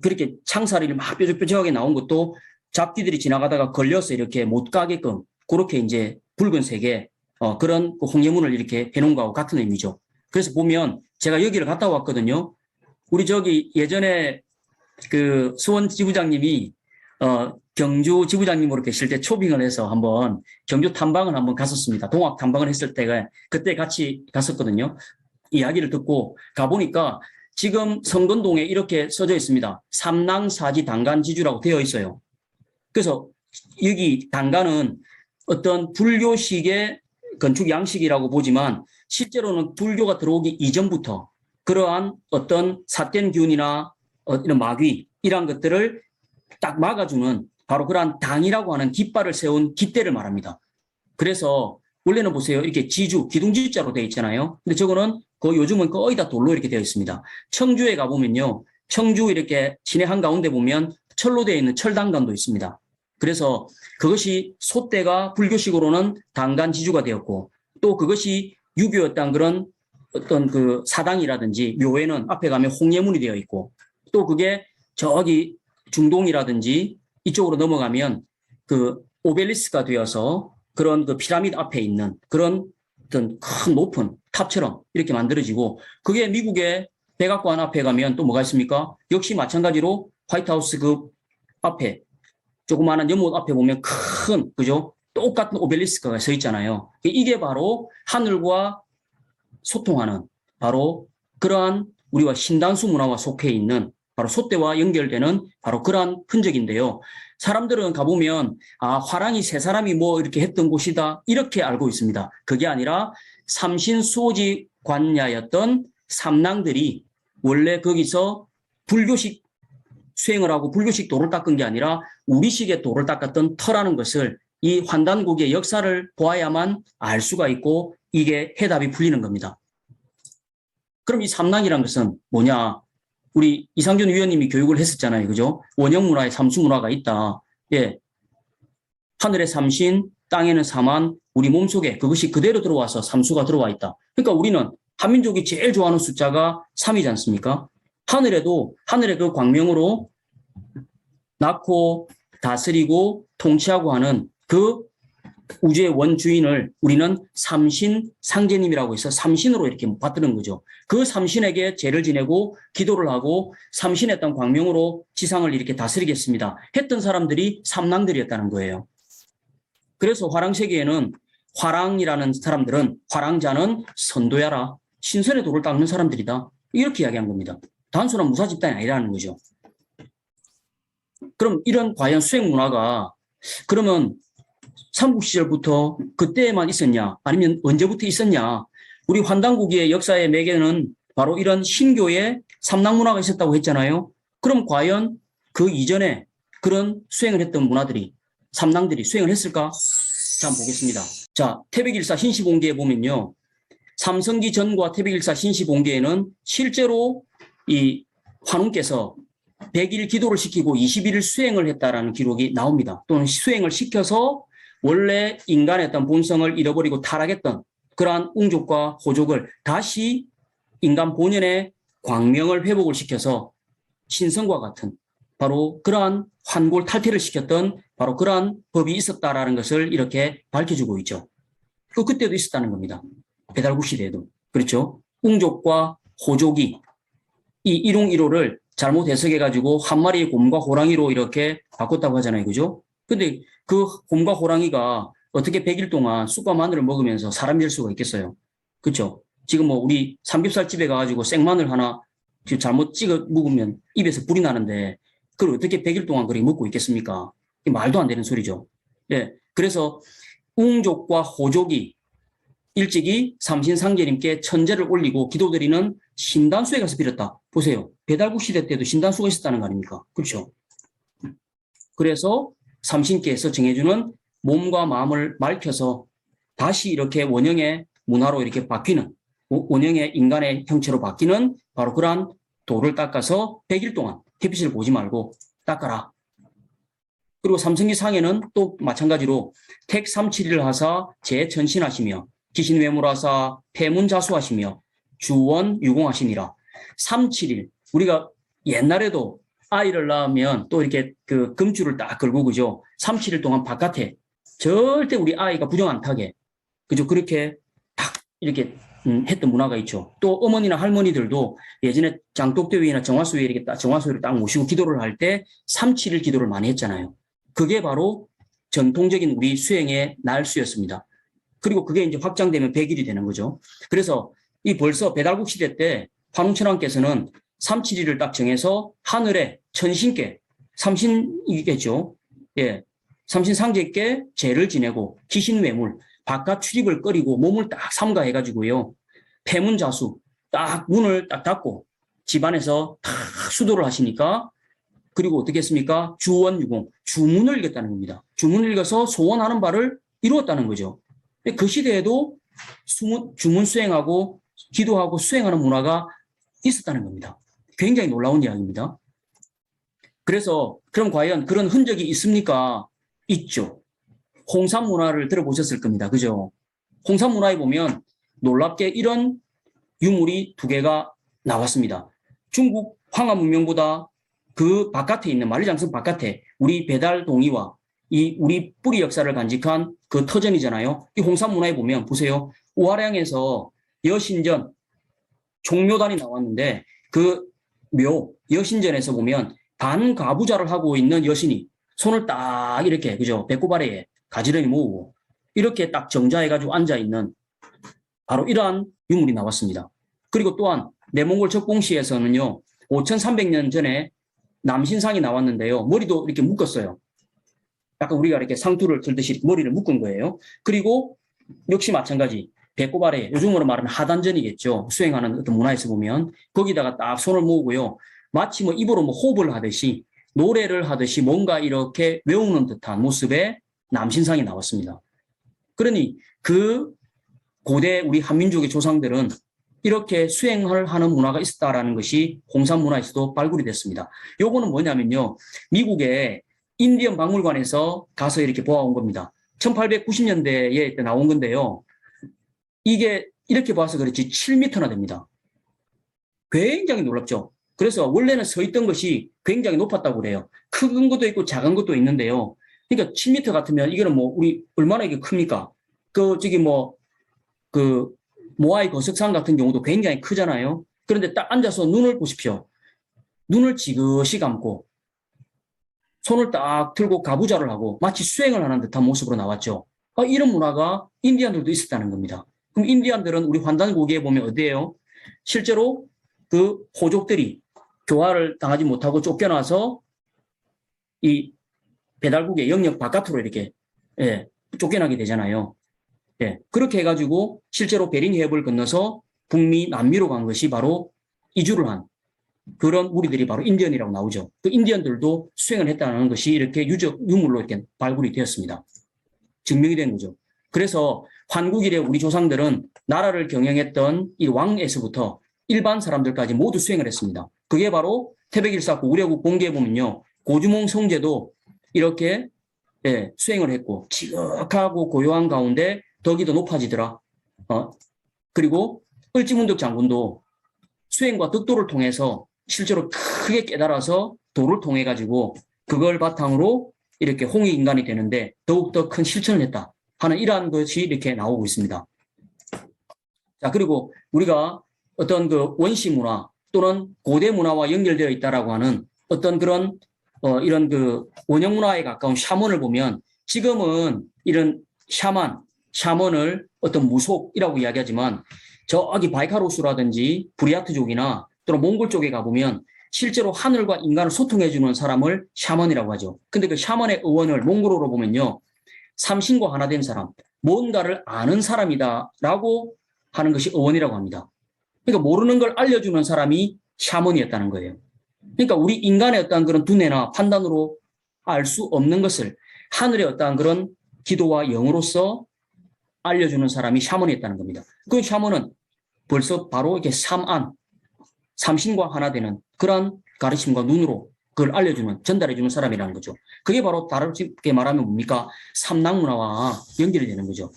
그렇게 창살이 막 뾰족뾰족하게 나온 것도 잡기들이 지나가다가 걸려서 이렇게 못 가게끔 그렇게 이제 붉은색의 그런 그 홍해문을 이렇게 해놓은 거하고 같은 의미죠. 그래서 보면 제가 여기를 갔다 왔거든요. 우리 저기 예전에 그 수원 지부장님이 경주 지부장님으로 계실 때 초빙을 해서 한번 경주 탐방을 한번 갔었습니다. 동학 탐방을 했을 때가 그때 같이 갔었거든요. 이야기를 듣고 가보니까 지금 성건동에 이렇게 써져 있습니다. 삼랑사지 단간지주라고 되어 있어요. 그래서 여기 단간은 어떤 불교식의 건축 양식이라고 보지만 실제로는 불교가 들어오기 이전부터 그러한 어떤 삿된 기운이나 이런 마귀 이런 것들을 딱 막아주는 바로 그러한 당이라고 하는 깃발을 세운 깃대를 말합니다. 그래서 원래는 보세요. 이렇게 지주, 기둥지자로 되어 있잖아요. 근데 저거는 요즘은 거의 다 돌로 이렇게 되어 있습니다. 청주에 가보면요. 청주 이렇게 시내 한가운데 보면 철로 되어 있는 철당간도 있습니다. 그래서 그것이 솥대가 불교식으로는 단간지주가 되었고 또 그것이 유교였던 그런 어떤 그 사당이라든지 묘에는 앞에 가면 홍예문이 되어 있고 또 그게 저기 중동이라든지 이쪽으로 넘어가면 그 오벨리스크가 되어서 그런 그 피라미드 앞에 있는 그런 어떤 큰 높은 탑처럼 이렇게 만들어지고 그게 미국의 백악관 앞에 가면 또 뭐가 있습니까? 역시 마찬가지로 화이트하우스 그 앞에 조그마한 연못 앞에 보면 큰 그죠? 똑같은 오벨리스크가 서 있잖아요. 이게 바로 하늘과 소통하는 바로 그러한 우리와 신단수 문화와 속해 있는 바로 솥대와 연결되는 바로 그러한 흔적인데요. 사람들은 가보면 화랑이 세 사람이 뭐 이렇게 했던 곳이다 이렇게 알고 있습니다. 그게 아니라 삼신수호지 관야였던 삼랑들이 원래 거기서 불교식 수행을 하고 불교식 도를 닦은 게 아니라 우리식의 도를 닦았던 터라는 것을 이 환단국의 역사를 보아야만 알 수가 있고 이게 해답이 풀리는 겁니다. 그럼 이 삼랑이란 것은 뭐냐? 우리 이상준 위원님이 교육을 했었잖아요. 그죠? 원형 문화에 삼수 문화가 있다. 예. 하늘의 삼신, 땅에는 삼한, 우리 몸속에 그것이 그대로 들어와서 삼수가 들어와 있다. 그러니까 우리는 한민족이 제일 좋아하는 숫자가 3이지 않습니까? 하늘에도 하늘의 그 광명으로 낳고 다스리고 통치하고 하는 그 우주의 원주인을 우리는 삼신 상제님이라고 해서 삼신으로 이렇게 받드는 거죠. 그 삼신에게 제를 지내고 기도를 하고 삼신의 땅 광명으로 지상을 이렇게 다스리겠습니다. 했던 사람들이 삼랑들이었다는 거예요. 그래서 화랑세계에는 화랑이라는 사람들은 화랑자는 선도야라. 신선의 도를 닦는 사람들이다. 이렇게 이야기한 겁니다. 단순한 무사 집단이 아니라는 거죠. 그럼 이런 과연 수행 문화가 그러면 삼국시절부터 그때만 있었냐 아니면 언제부터 있었냐. 우리 환단국의 역사의 매개는 바로 이런 신교의 삼랑문화가 있었다고 했잖아요. 그럼 과연 그 이전에 그런 수행을 했던 문화들이 삼랑들이 수행을 했을까? 자, 한번 보겠습니다. 자, 태백일사 신시봉계에 보면요. 삼성기 전과 태백일사 신시봉계에는 실제로 이 환웅께서 100일 기도를 시키고 21일 수행을 했다라는 기록이 나옵니다. 또는 수행을 시켜서 원래 인간의 어떤 본성을 잃어버리고 타락했던 그러한 웅족과 호족을 다시 인간 본연의 광명을 회복을 시켜서 신성과 같은 바로 그러한 환골 탈퇴를 시켰던 바로 그러한 법이 있었다라는 것을 이렇게 밝혀주고 있죠. 그때도 있었다는 겁니다. 배달국 시대에도. 그렇죠. 웅족과 호족이 이 일용일호를 잘못 해석해가지고 한 마리의 곰과 호랑이로 이렇게 바꿨다고 하잖아요. 그죠? 근데 그 곰과 호랑이가 어떻게 100일 동안 쑥과 마늘을 먹으면서 사람이 될 수가 있겠어요? 그렇죠? 지금 뭐 우리 삼겹살 집에 가가지고 생마늘 하나 잘못 찍어 먹으면 입에서 불이 나는데 그걸 어떻게 100일 동안 그렇게 먹고 있겠습니까? 말도 안 되는 소리죠. 예. 그래서 웅족과 호족이 일찍이 삼신상제님께 천제를 올리고 기도드리는 신단수에 가서 빌었다. 보세요. 배달국 시대 때도 신단수가 있었다는 거 아닙니까? 그렇죠? 그래서 삼신께서 정해주는 몸과 마음을 맑혀서 다시 이렇게 원형의 문화로 이렇게 바뀌는 원형의 인간의 형체로 바뀌는 바로 그러한 돌을 닦아서 100일 동안 햇빛을 보지 말고 닦아라. 그리고 삼성기 상에는 또 마찬가지로 택삼칠일을 하사 재천신하시며 기신외물하사 폐문자수하시며 주원 유공하시니라. 3-7일 우리가 옛날에도 아이를 낳으면 또 이렇게 그 금줄을 딱 걸고 그죠. 3-7일 동안 바깥에 절대 우리 아이가 부정 안 타게 그죠. 그렇게 딱 이렇게 했던 문화가 있죠. 또 어머니나 할머니들도 예전에 장독대위나 정화소에 이렇게 딱 정화소를 딱 모시고 기도를 할 때 3-7일 기도를 많이 했잖아요. 그게 바로 전통적인 우리 수행의 날수였습니다. 그리고 그게 이제 확장되면 100일이 되는 거죠. 그래서 이 벌써 배달국 시대 때 환웅천왕께서는 3-7일을 딱 정해서 하늘에 천신께 삼신이겠죠. 예. 삼신상제께 제를 지내고 기신외물 바깥 출입을 꺼리고 몸을 딱 삼가해가지고요. 폐문자수 딱 문을 딱 닫고 집안에서 딱 수도를 하시니까 그리고 어떻게 했습니까? 주원유공 주문을 읽었다는 겁니다. 주문을 읽어서 소원하는 바를 이루었다는 거죠. 그 시대에도 주문 수행하고 기도하고 수행하는 문화가 있었다는 겁니다. 굉장히 놀라운 이야기입니다. 그래서 그럼 과연 그런 흔적이 있습니까? 있죠. 홍삼 문화를 들어보셨을 겁니다. 그죠? 홍삼 문화에 보면 놀랍게 이런 유물이 2개가 나왔습니다. 중국 황하 문명보다 그 바깥에 있는 만리장성 바깥에 우리 배달동이와 이 우리 뿌리 역사를 간직한 그 터전이잖아요. 이 홍삼 문화에 보면 보세요. 우화량에서 여신전 종묘단이 나왔는데 그 묘 여신전에서 보면 반가부좌를 하고 있는 여신이 손을 딱 이렇게 그죠 배꼽 아래에 가지런히 모으고 이렇게 딱 정자해가지고 앉아있는 바로 이러한 유물이 나왔습니다. 그리고 또한 내몽골 적봉시에서는요 5300년 전에 남신상이 나왔는데요 머리도 이렇게 묶었어요. 약간 우리가 이렇게 상투를 들듯이 머리를 묶은 거예요. 그리고 역시 마찬가지 배꼽 아래 요즘으로 말하면 하단전이겠죠. 수행하는 어떤 문화에서 보면 거기다가 딱 손을 모으고요. 마치 뭐 입으로 뭐 호흡을 하듯이 노래를 하듯이 뭔가 이렇게 외우는 듯한 모습의 남신상이 나왔습니다. 그러니 그 고대 우리 한민족의 조상들은 이렇게 수행을 하는 문화가 있었다라는 것이 홍산 문화에서도 발굴이 됐습니다. 요거는 뭐냐면요. 미국의 인디언 박물관에서 가서 이렇게 보아온 겁니다. 1890년대에 나온 건데요. 이게 이렇게 봐서 그렇지 7m나 됩니다. 굉장히 놀랍죠. 그래서 원래는 서 있던 것이 굉장히 높았다고 그래요. 큰 것도 있고 작은 것도 있는데요. 그러니까 7m 같으면 이거는 뭐 우리 얼마나 이게 큽니까? 모아이 거석상 같은 경우도 굉장히 크잖아요. 그런데 딱 앉아서 눈을 보십시오. 눈을 지그시 감고 손을 딱 들고 가부좌를 하고 마치 수행을 하는 듯한 모습으로 나왔죠. 이런 문화가 인디안들도 있었다는 겁니다. 그럼 인디안들은 우리 환단고기에 보면 어디예요? 실제로 그 호족들이 교화를 당하지 못하고 쫓겨나서 이 배달국의 영역 바깥으로 이렇게 쫓겨나게 되잖아요. 그렇게 해가지고 실제로 베링 해협을 건너서 북미, 남미로 간 것이 바로 이주를 한 그런 무리들이 바로 인디언이라고 나오죠. 그 인디언들도 수행을 했다는 것이 이렇게 유물로 이렇게 발굴이 되었습니다. 증명이 된 거죠. 그래서 환국 이래 우리 조상들은 나라를 경영했던 이 왕에서부터 일반 사람들까지 모두 수행을 했습니다. 그게 바로 태백일사 고구려국 본계에 보면요. 고주몽 성제도 이렇게 수행을 했고 지극하고 고요한 가운데 덕이 더 높아지더라. 그리고 을지문덕 장군도 수행과 덕도를 통해서 실제로 크게 깨달아서 도를 통해 가지고 그걸 바탕으로 이렇게 홍익인간이 되는데 더욱더 큰 실천을 했다 하는 이러한 것이 이렇게 나오고 있습니다. 자, 그리고 우리가 어떤 그 원시 문화 또는 고대 문화와 연결되어 있다라고 하는 어떤 그런 이런 그 원형 문화에 가까운 샤먼을 보면 지금은 이런 샤먼을 어떤 무속이라고 이야기하지만 저기 바이카로스라든지 브리아트족이나 또는 몽골 쪽에 가보면 실제로 하늘과 인간을 소통해주는 사람을 샤먼이라고 하죠. 근데 그 샤먼의 어원을 몽골어로 보면요. 삼신과 하나 된 사람, 뭔가를 아는 사람이다라고 하는 것이 어원이라고 합니다. 그러니까 모르는 걸 알려주는 사람이 샤먼이었다는 거예요. 그러니까 우리 인간의 어떤 그런 두뇌나 판단으로 알 수 없는 것을 하늘의 어떤 그런 기도와 영으로서 알려주는 사람이 샤먼이었다는 겁니다. 그 샤먼은 벌써 바로 이렇게 삼신과 하나 되는 그런 가르침과 눈으로 그걸 알려주는, 전달해주는 사람이라는 거죠. 그게 바로 다르게 말하면 뭡니까? 삼랑문화와 연결이 되는 거죠.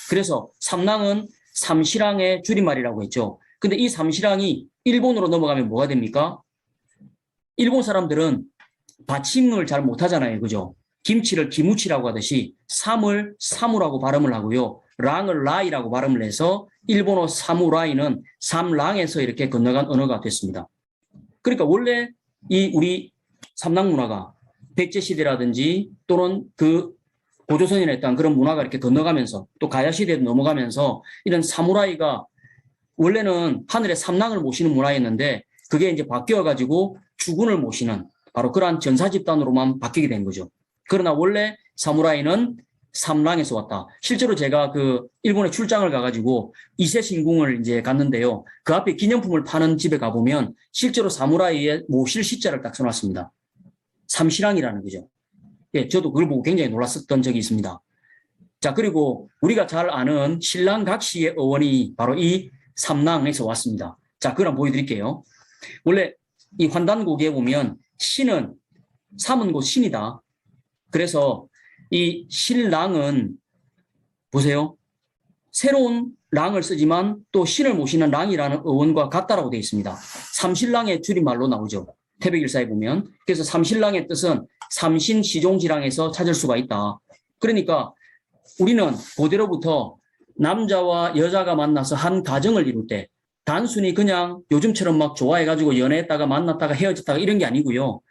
그래서 삼랑은 삼시랑의 줄임말이라고 했죠. 근데 이 삼시랑이 일본으로 넘어가면 뭐가 됩니까? 일본 사람들은 받침을 잘 못하잖아요. 그죠? 김치를 기무치라고 하듯이 삼을 사무라고 발음을 하고요. 랑을 라이라고 발음을 해서 일본어 사무라이는 삼랑에서 이렇게 건너간 언어가 됐습니다. 그러니까 원래 이 우리 삼랑 문화가 백제시대라든지 또는 그 고조선이나 했던 그런 문화가 이렇게 건너가면서 또 가야시대도 넘어가면서 이런 사무라이가 원래는 하늘의 삼랑을 모시는 문화였는데 그게 이제 바뀌어가지고 주군을 모시는 바로 그러한 전사 집단으로만 바뀌게 된 거죠. 그러나 원래 사무라이는 삼랑에서 왔다. 실제로 제가 그 일본에 출장을 가가지고 이세신궁을 이제 갔는데요. 그 앞에 기념품을 파는 집에 가보면 실제로 사무라이의 모실 시자를 딱 써놨습니다. 삼시랑이라는 거죠. 저도 그걸 보고 굉장히 놀랐었던 적이 있습니다. 자, 그리고 우리가 잘 아는 신랑 각시의 어원이 바로 이 삼랑에서 왔습니다. 자, 그걸 한번 보여드릴게요. 원래 이 환단고기에 보면 신은 삼은 곧 신이다. 그래서 이 신랑은 보세요. 새로운 랑을 쓰지만 또 신을 모시는 랑이라는 어원과 같다라고 되어 있습니다. 삼신랑의 줄임말로 나오죠. 태백일사에 보면. 그래서 삼신랑의 뜻은 삼신시종지랑에서 찾을 수가 있다. 그러니까 우리는 고대로부터 남자와 여자가 만나서 한 가정을 이룰 때 단순히 그냥 요즘처럼 막 좋아해가지고 연애했다가 만났다가 헤어졌다가 이런 게 아니고요.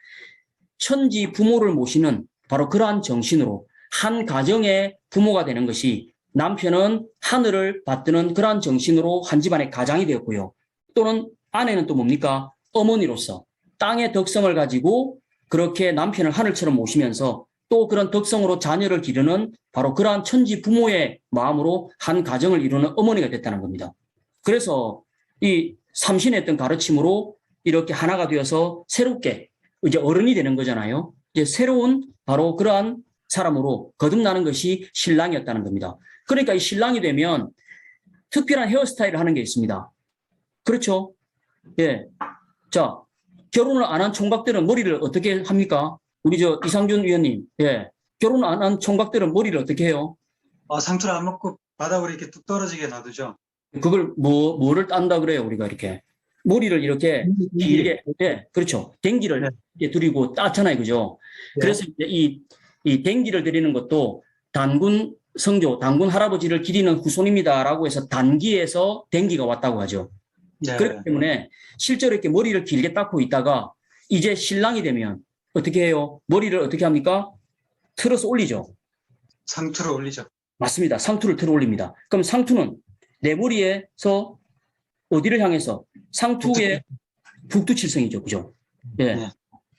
천지 부모를 모시는 바로 그러한 정신으로 한 가정의 부모가 되는 것이 남편은 하늘을 받드는 그러한 정신으로 한 집안의 가장이 되었고요. 또는 아내는 또 뭡니까? 어머니로서 땅의 덕성을 가지고 그렇게 남편을 하늘처럼 모시면서 또 그런 덕성으로 자녀를 기르는 바로 그러한 천지 부모의 마음으로 한 가정을 이루는 어머니가 됐다는 겁니다. 그래서 이 삼신의 어떤 가르침으로 이렇게 하나가 되어서 새롭게 이제 어른이 되는 거잖아요. 이제 새로운 바로 그러한 사람으로 거듭나는 것이 신랑이었다는 겁니다. 그러니까 이 신랑이 되면 특별한 헤어스타일을 하는 게 있습니다. 그렇죠? 예. 자, 결혼을 안 한 총각들은 머리를 어떻게 합니까? 우리 이상준 위원님, 예. 결혼 안 한 총각들은 머리를 어떻게 해요? 상투를 안 먹고 바닥으로 이렇게 뚝 떨어지게 놔두죠. 그걸 뭐를 딴다 그래요, 우리가 이렇게. 머리를 이렇게 길게, 예, 그렇죠. 댕기를 네. 이렇게 들이고 따잖아요, 그죠? 네. 그래서 이제 이 댕기를 드리는 것도 단군 성조, 단군 할아버지를 기리는 후손입니다라고 해서 단기에서 댕기가 왔다고 하죠. 네. 그렇기 때문에 실제로 이렇게 머리를 길게 닦고 있다가 이제 신랑이 되면 어떻게 해요? 머리를 어떻게 합니까? 틀어서 올리죠. 상투를 올리죠. 맞습니다. 상투를 틀어 올립니다. 그럼 상투는 내 머리에서 어디를 향해서? 상투의 북두칠성이죠. 그죠? 예. 네.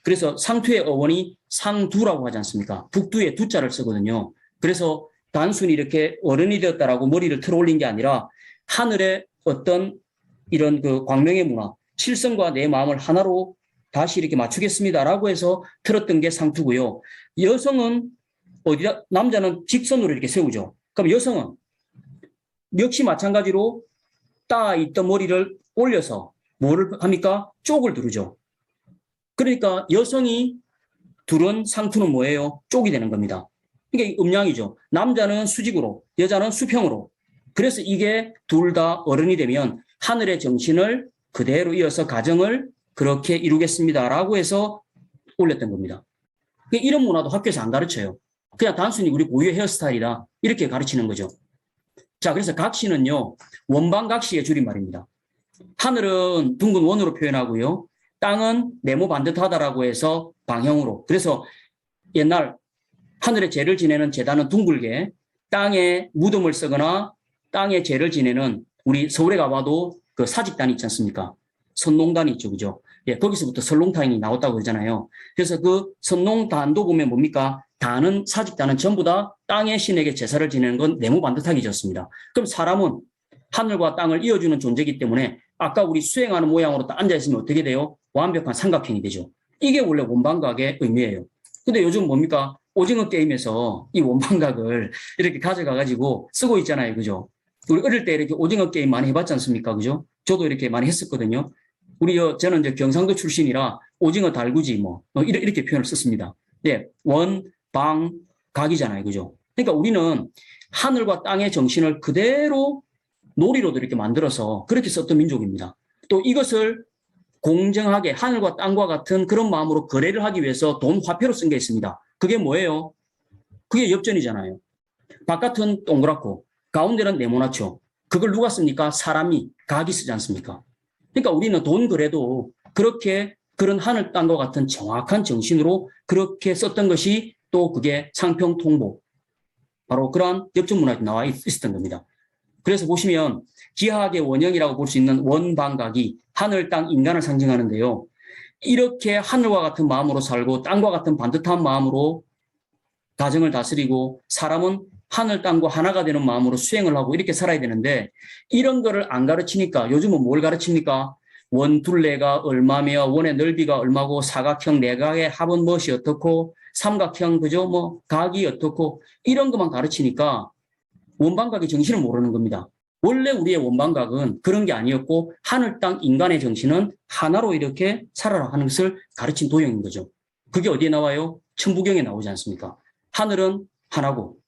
그래서 상투의 어원이 상두라고 하지 않습니까? 북두에 두자를 쓰거든요. 그래서 단순히 이렇게 어른이 되었다라고 머리를 틀어 올린 게 아니라 하늘의 어떤 이런 그 광명의 문화, 칠성과 내 마음을 하나로 다시 이렇게 맞추겠습니다라고 해서 틀었던 게 상투고요. 여성은 어디다, 남자는 직선으로 이렇게 세우죠. 그럼 여성은 역시 마찬가지로 따 있던 머리를 올려서 뭐를 합니까? 쪽을 두르죠. 그러니까 여성이 두른 상투는 뭐예요? 쪽이 되는 겁니다. 이게 음양이죠. 남자는 수직으로, 여자는 수평으로. 그래서 이게 둘 다 어른이 되면 하늘의 정신을 그대로 이어서 가정을 그렇게 이루겠습니다라고 해서 올렸던 겁니다. 이런 문화도 학교에서 안 가르쳐요. 그냥 단순히 우리 고유의 헤어스타일이다 이렇게 가르치는 거죠. 자, 그래서 각시는요, 원방각시의 줄임말입니다. 하늘은 둥근 원으로 표현하고요, 땅은 네모 반듯하다라고 해서 방형으로. 그래서 옛날 하늘에 제를 지내는 제단은 둥글게, 땅에 무덤을 쓰거나 땅에 제를 지내는, 우리 서울에 가봐도 그 사직단이 있지 않습니까? 선농단이 있죠, 그죠? 예, 거기서부터 설롱탄이 나왔다고 그러잖아요. 그래서 그 선농단도 보면 뭡니까? 단은, 사직단은 전부 다 땅의 신에게 제사를 지내는 건 네모 반듯하게 지었습니다. 그럼 사람은 하늘과 땅을 이어주는 존재이기 때문에 아까 우리 수행하는 모양으로 딱 앉아있으면 어떻게 돼요? 완벽한 삼각형이 되죠. 이게 원래 원방각의 의미예요. 근데 요즘 뭡니까? 오징어 게임에서 이 원방각을 이렇게 가져가가지고 쓰고 있잖아요, 그죠? 우리 어릴 때 이렇게 오징어 게임 많이 해봤지 않습니까? 그죠? 저도 이렇게 많이 했었거든요. 저는 이제 경상도 출신이라 오징어 달구지 이렇게 표현을 썼습니다. 네, 원, 방, 각이잖아요. 그죠? 그러니까 우리는 하늘과 땅의 정신을 그대로 놀이로도 이렇게 만들어서 그렇게 썼던 민족입니다. 또 이것을 공정하게 하늘과 땅과 같은 그런 마음으로 거래를 하기 위해서 돈 화폐로 쓴 게 있습니다. 그게 뭐예요? 그게 엽전이잖아요. 바깥은 동그랗고 가운데는 네모나죠. 그걸 누가 씁니까? 사람이, 각이 쓰지 않습니까? 그러니까 우리는 돈 거래도 그렇게 그런 하늘 땅과 같은 정확한 정신으로 그렇게 썼던 것이 또 그게 상평통보, 바로 그러한 엽전 문화에 나와 있었던 겁니다. 그래서 보시면 기하학의 원형이라고 볼 수 있는 원방각이 하늘, 땅, 인간을 상징하는데요. 이렇게 하늘과 같은 마음으로 살고 땅과 같은 반듯한 마음으로 가정을 다스리고 사람은 하늘, 땅과 하나가 되는 마음으로 수행을 하고 이렇게 살아야 되는데 이런 거를 안 가르치니까 요즘은 뭘 가르칩니까? 원 둘레가 얼마며 원의 넓이가 얼마고 사각형 내각의 합은 무엇이 어떻고 삼각형 그죠? 각이 어떻고 이런 것만 가르치니까 원방각의 정신을 모르는 겁니다. 원래 우리의 원방각은 그런 게 아니었고 하늘, 땅, 인간의 정신은 하나로 이렇게 살아라 하는 것을 가르친 도형인 거죠. 그게 어디에 나와요? 천부경에 나오지 않습니까? 하늘은 하나고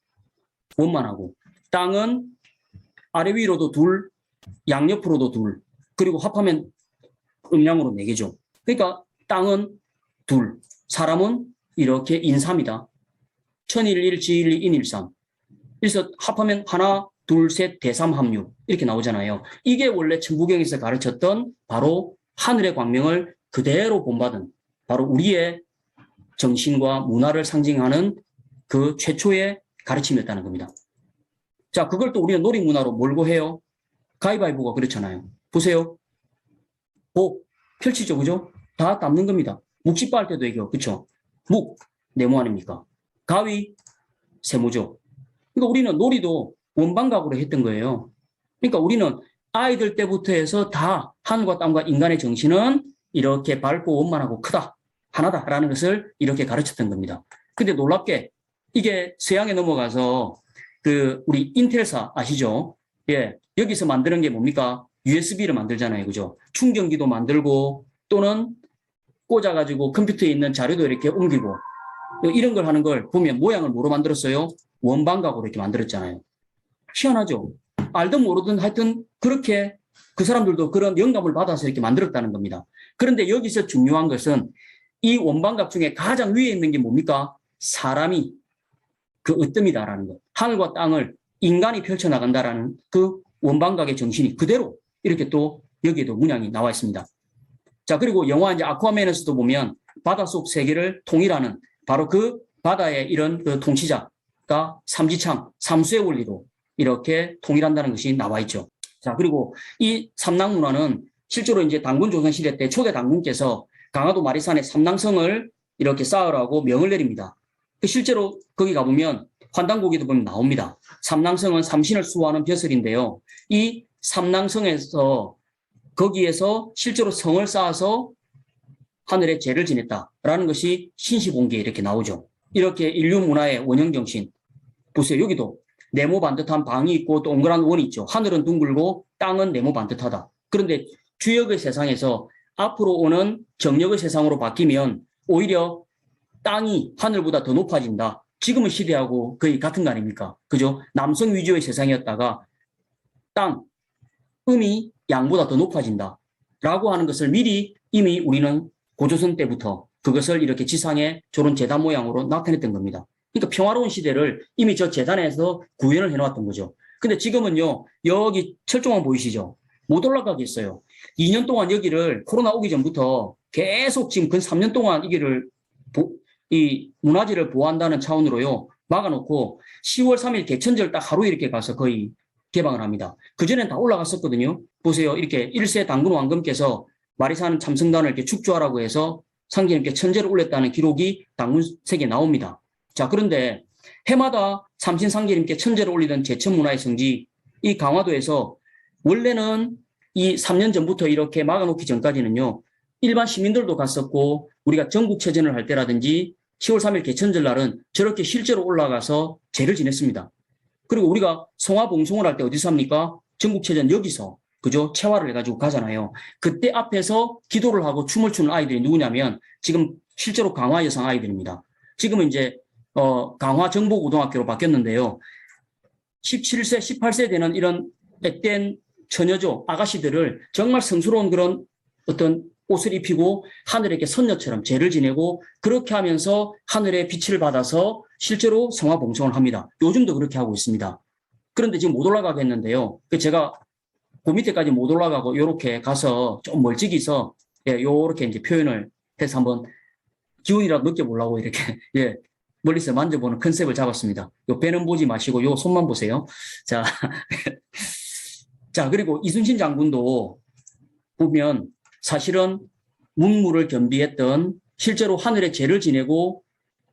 원만하고 땅은 아래 위로도 둘, 양옆으로도 둘, 그리고 합하면 음량으로 4개죠. 그러니까 땅은 둘, 사람은 이렇게 인삼이다. 천일일, 지일리, 인일삼. 그래서 합하면 하나, 둘, 셋, 대삼합류 이렇게 나오잖아요. 이게 원래 천부경에서 가르쳤던 바로 하늘의 광명을 그대로 본받은 바로 우리의 정신과 문화를 상징하는 그 최초의 가르침이었다는 겁니다. 자, 그걸 또 우리는 놀이문화로 몰고 해요. 가위바위보가 그렇잖아요. 보세요. 펼치죠, 그죠? 다 담는 겁니다. 묵시빠 할 때도 이거, 그쵸? 묵, 네모 아닙니까? 가위, 세모죠. 그러니까 우리는 놀이도 원방각으로 했던 거예요. 그러니까 우리는 아이들 때부터 해서 다 하늘과 땅과 인간의 정신은 이렇게 밝고 원만하고 크다, 하나다라는 것을 이렇게 가르쳤던 겁니다. 근데 놀랍게 이게 서양에 넘어가서 우리 인텔사 아시죠? 예, 여기서 만드는 게 뭡니까? USB를 만들잖아요. 그죠? 충전기도 만들고 또는 꽂아가지고 컴퓨터에 있는 자료도 이렇게 옮기고 이런 걸 하는 걸 보면 모양을 뭐로 만들었어요? 원방각으로 이렇게 만들었잖아요. 희한하죠? 알든 모르든 하여튼 그렇게 그 사람들도 그런 영감을 받아서 이렇게 만들었다는 겁니다. 그런데 여기서 중요한 것은 이 원방각 중에 가장 위에 있는 게 뭡니까? 사람이 그 으뜸이다라는 것. 하늘과 땅을 인간이 펼쳐나간다라는 그 원방각의 정신이 그대로 이렇게 또 여기에도 문양이 나와 있습니다. 자, 그리고 영화 이제 아쿠아맨에서도 보면 바닷속 세계를 통일하는 바로 그 바다의 이런 그 통치자가 삼지창, 삼수의 원리로 이렇게 통일한다는 것이 나와 있죠. 자, 그리고 이 삼낭문화는 실제로 이제 단군 조선시대 때 초대 단군께서 강화도 마리산에 삼낭성을 이렇게 쌓으라고 명을 내립니다. 실제로 거기 가보면 환단고기도 보면 나옵니다. 삼낭성은 삼신을 수호하는 벼슬인데요. 이 삼낭성에서 거기에서 실제로 성을 쌓아서 하늘에 제를 지냈다라는 것이 신시본기에 이렇게 나오죠. 이렇게 인류 문화의 원형 정신. 보세요. 여기도 네모 반듯한 방이 있고 동그란 원이 있죠. 하늘은 둥글고 땅은 네모 반듯하다. 그런데 주역의 세상에서 앞으로 오는 정력의 세상으로 바뀌면 오히려 땅이 하늘보다 더 높아진다. 지금의 시대하고 거의 같은 거 아닙니까? 그죠? 남성 위주의 세상이었다가 땅, 음이 양보다 더 높아진다. 라고 하는 것을 미리 이미 우리는 고조선 때부터 그것을 이렇게 지상에 저런 재단 모양으로 나타냈던 겁니다. 그러니까 평화로운 시대를 이미 저 재단에서 구현을 해놓았던 거죠. 근데 지금은요, 여기 철조망 보이시죠? 못 올라가겠어요. 2년 동안 여기를 코로나 오기 전부터 계속 지금 근 3년 동안 이 문화재를 보호한다는 차원으로요, 막아놓고 10월 3일 개천절 딱 하루 이렇게 가서 거의 개방을 합니다. 그전엔 다 올라갔었거든요. 보세요. 이렇게 1세 단군 왕금께서 마리산 참성단을 이렇게 축조하라고 해서 상제님께 천제를 올렸다는 기록이 단군색에 나옵니다. 자, 그런데 해마다 삼신 상제님께 천제를 올리던 제천문화의 성지, 이 강화도에서 원래는 이 3년 전부터 이렇게 막아놓기 전까지는요, 일반 시민들도 갔었고, 우리가 전국체전을 할 때라든지 10월 3일 개천절 날은 저렇게 실제로 올라가서 제를 지냈습니다. 그리고 우리가 성화봉송을 할 때 어디서 합니까? 전국체전 여기서, 그죠? 체화를 해가지고 가잖아요. 그때 앞에서 기도를 하고 춤을 추는 아이들이 누구냐면 지금 실제로 강화 여성 아이들입니다. 지금은 이제 강화 정보고등학교로 바뀌었는데요. 17세, 18세 되는 이런 앳된 처녀죠. 아가씨들을 정말 성스러운 그런 어떤 옷을 입히고 하늘에 이렇게 선녀처럼 제를 지내고 그렇게 하면서 하늘의 빛을 받아서 실제로 성화봉송을 합니다. 요즘도 그렇게 하고 있습니다. 그런데 지금 못 올라가겠는데요. 제가 그 밑에까지 못 올라가고 요렇게 가서 좀 멀찍이서 요렇게 이제 표현을 해서 한번 기운이라도 느껴보려고 이렇게 멀리서 만져보는 컨셉을 잡았습니다. 요 배는 보지 마시고 요 손만 보세요. 자, 자, 그리고 이순신 장군도 보면 사실은 문무를 겸비했던 실제로 하늘에 제를 지내고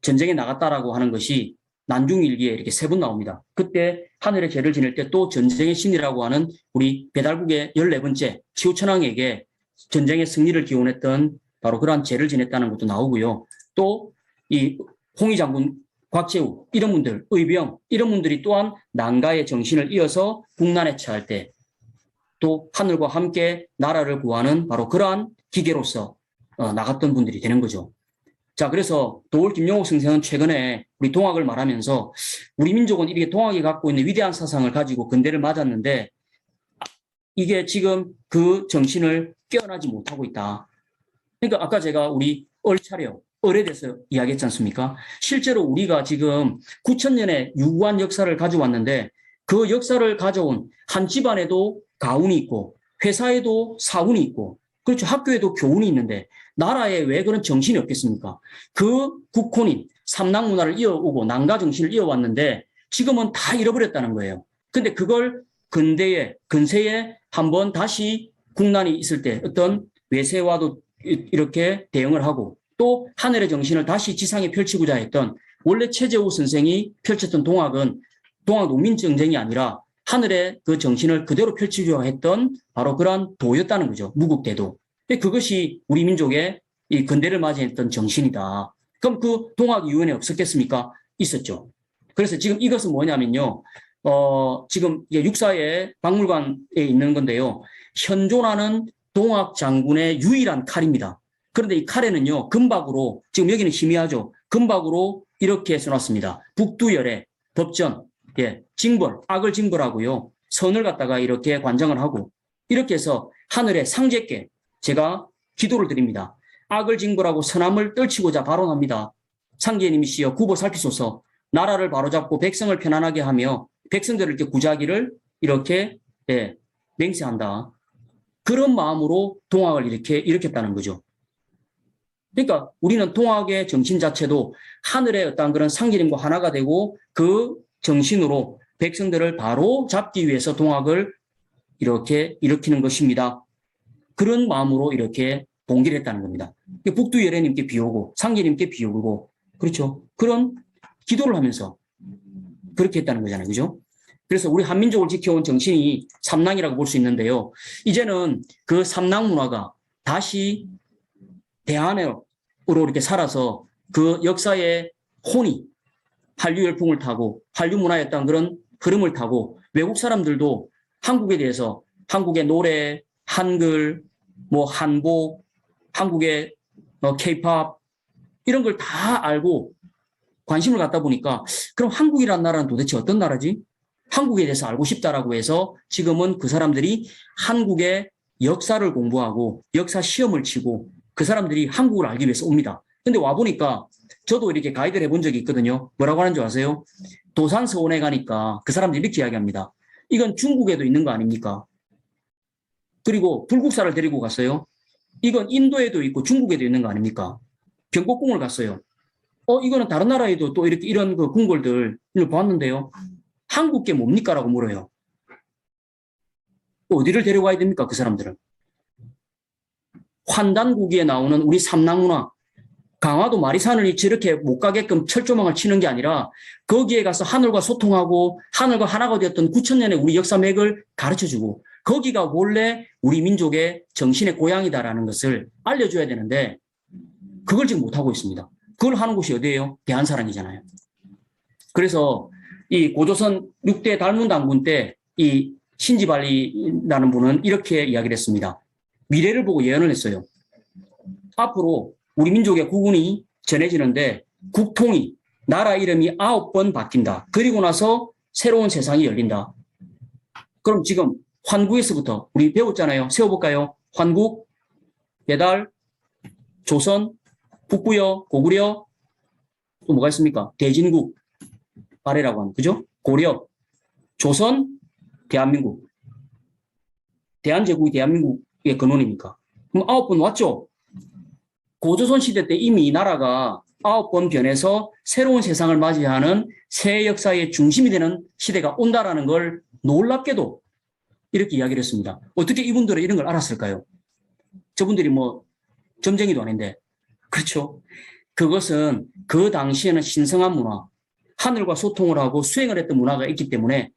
전쟁에 나갔다라고 하는 것이 난중일기에 이렇게 3번 나옵니다. 그때 하늘에 제를 지낼 때 또 전쟁의 신이라고 하는 우리 배달국의 14번째 치우천왕에게 전쟁의 승리를 기원했던 바로 그러한 제를 지냈다는 것도 나오고요. 또 이 홍희 장군, 곽재우 이런 분들, 의병 이런 분들이 또한 난가의 정신을 이어서 국난에 처할 때 또 하늘과 함께 나라를 구하는 바로 그러한 기계로서 나갔던 분들이 되는 거죠. 자, 그래서 도올 김용옥 선생은 최근에 우리 동학을 말하면서 우리 민족은 이렇게 동학이 갖고 있는 위대한 사상을 가지고 근대를 맞았는데 이게 지금 그 정신을 깨어나지 못하고 있다. 그러니까 아까 제가 우리 얼차려, 얼에 대해서 이야기했지 않습니까? 실제로 우리가 지금 9,000년의 유구한 역사를 가져왔는데 그 역사를 가져온 한 집안에도 가훈이 있고 회사에도 사훈이 있고 그렇죠. 학교에도 교훈이 있는데 나라에 왜 그런 정신이 없겠습니까? 그 국혼인 삼낭문화를 이어오고 난가 정신을 이어왔는데 지금은 다 잃어버렸다는 거예요. 근데 그걸 근세에 한번 다시 국난이 있을 때 어떤 외세와도 이렇게 대응을 하고 또 하늘의 정신을 다시 지상에 펼치고자 했던 원래 최재우 선생이 펼쳤던 동학은 동학 농민정쟁이 아니라 하늘의 그 정신을 그대로 펼치려고 했던 바로 그러한 도였다는 거죠. 무국대도. 그것이 우리 민족의 이 근대를 맞이했던 정신이다. 그럼 그 동학 이후에는 없었겠습니까? 있었죠. 그래서 지금 이것은 뭐냐면요. 지금 이제 육사의 박물관에 있는 건데요. 현존하는 동학 장군의 유일한 칼입니다. 그런데 이 칼에는요, 금박으로, 지금 여기는 희미하죠. 금박으로 이렇게 써놨습니다. 북두열의 법전, 예, 징벌, 악을 징벌하고요. 선을 갖다가 이렇게 관장을 하고, 이렇게 해서 하늘의 상제께 제가 기도를 드립니다. 악을 징벌하고 선함을 떨치고자 발언합니다. 상제님이시여 굽어 살피소서. 나라를 바로잡고 백성을 편안하게 하며 백성들을 이렇게 구자기를 이렇게, 예, 맹세한다. 그런 마음으로 동학을 이렇게 일으켰다는 거죠. 그러니까 우리는 동학의 정신 자체도 하늘의 어떤 그런 상제님과 하나가 되고 그 정신으로 백성들을 바로 잡기 위해서 동학을 이렇게 일으키는 것입니다. 그런 마음으로 이렇게 봉기를 했다는 겁니다. 북두예래님께 비오고 상제님께 비오고, 그렇죠. 그런 기도를 하면서 그렇게 했다는 거잖아요. 그죠? 그래서 우리 한민족을 지켜온 정신이 삼낭이라고 볼 수 있는데요. 이제는 그 삼낭 문화가 다시 대안으로 이렇게 살아서 그 역사의 혼이 한류 열풍을 타고 한류 문화였던 그런 흐름을 타고 외국 사람들도 한국에 대해서 한국의 노래, 한글, 뭐 한복, 한국의 K-팝 이런 걸 다 알고 관심을 갖다 보니까 그럼 한국이라는 나라는 도대체 어떤 나라지? 한국에 대해서 알고 싶다라고 해서 지금은 그 사람들이 한국의 역사를 공부하고 역사 시험을 치고 그 사람들이 한국을 알기 위해서 옵니다. 근데 와보니까 저도 이렇게 가이드를 해본 적이 있거든요. 뭐라고 하는 줄 아세요? 도산서원에 가니까 그 사람들이 이렇게 이야기합니다. 이건 중국에도 있는 거 아닙니까? 그리고 불국사를 데리고 갔어요. 이건 인도에도 있고 중국에도 있는 거 아닙니까? 경복궁을 갔어요. 이거는 다른 나라에도 또 이렇게 이런 그 궁궐들을 보았는데요. 한국 게 뭡니까? 라고 물어요. 어디를 데려가야 됩니까? 그 사람들은. 환단고기에 나오는 우리 삼낭문화, 강화도 마리산을 저렇게 못 가게끔 철조망을 치는 게 아니라 거기에 가서 하늘과 소통하고 하늘과 하나가 되었던 9,000년의 우리 역사 맥을 가르쳐주고 거기가 원래 우리 민족의 정신의 고향이다라는 것을 알려줘야 되는데 그걸 지금 못하고 있습니다. 그걸 하는 곳이 어디예요? 대한사랑이잖아요. 그래서 이 고조선 6대 달문당군 때 이 신지발리라는 분은 이렇게 이야기를 했습니다. 미래를 보고 예언을 했어요. 앞으로 우리 민족의 국운이 전해지는데 국통이 나라 이름이 9번 바뀐다. 그리고 나서 새로운 세상이 열린다. 그럼 지금 환국에서부터 우리 배웠잖아요. 세워볼까요? 환국, 배달, 조선, 북부여, 고구려, 또 뭐가 있습니까? 대진국, 아래라고 하는, 그죠? 고려, 조선, 대한민국. 대한제국이 대한민국의 근원이니까. 그럼 9번 왔죠? 고조선 시대 때 이미 이 나라가 9번 변해서 새로운 세상을 맞이하는 새 역사의 중심이 되는 시대가 온다라는 걸 놀랍게도 이렇게 이야기를 했습니다. 어떻게 이분들은 이런 걸 알았을까요? 저분들이 뭐 점쟁이도 아닌데. 그렇죠. 그것은 그 당시에는 신성한 문화, 하늘과 소통을 하고 수행을 했던 문화가 있기 때문에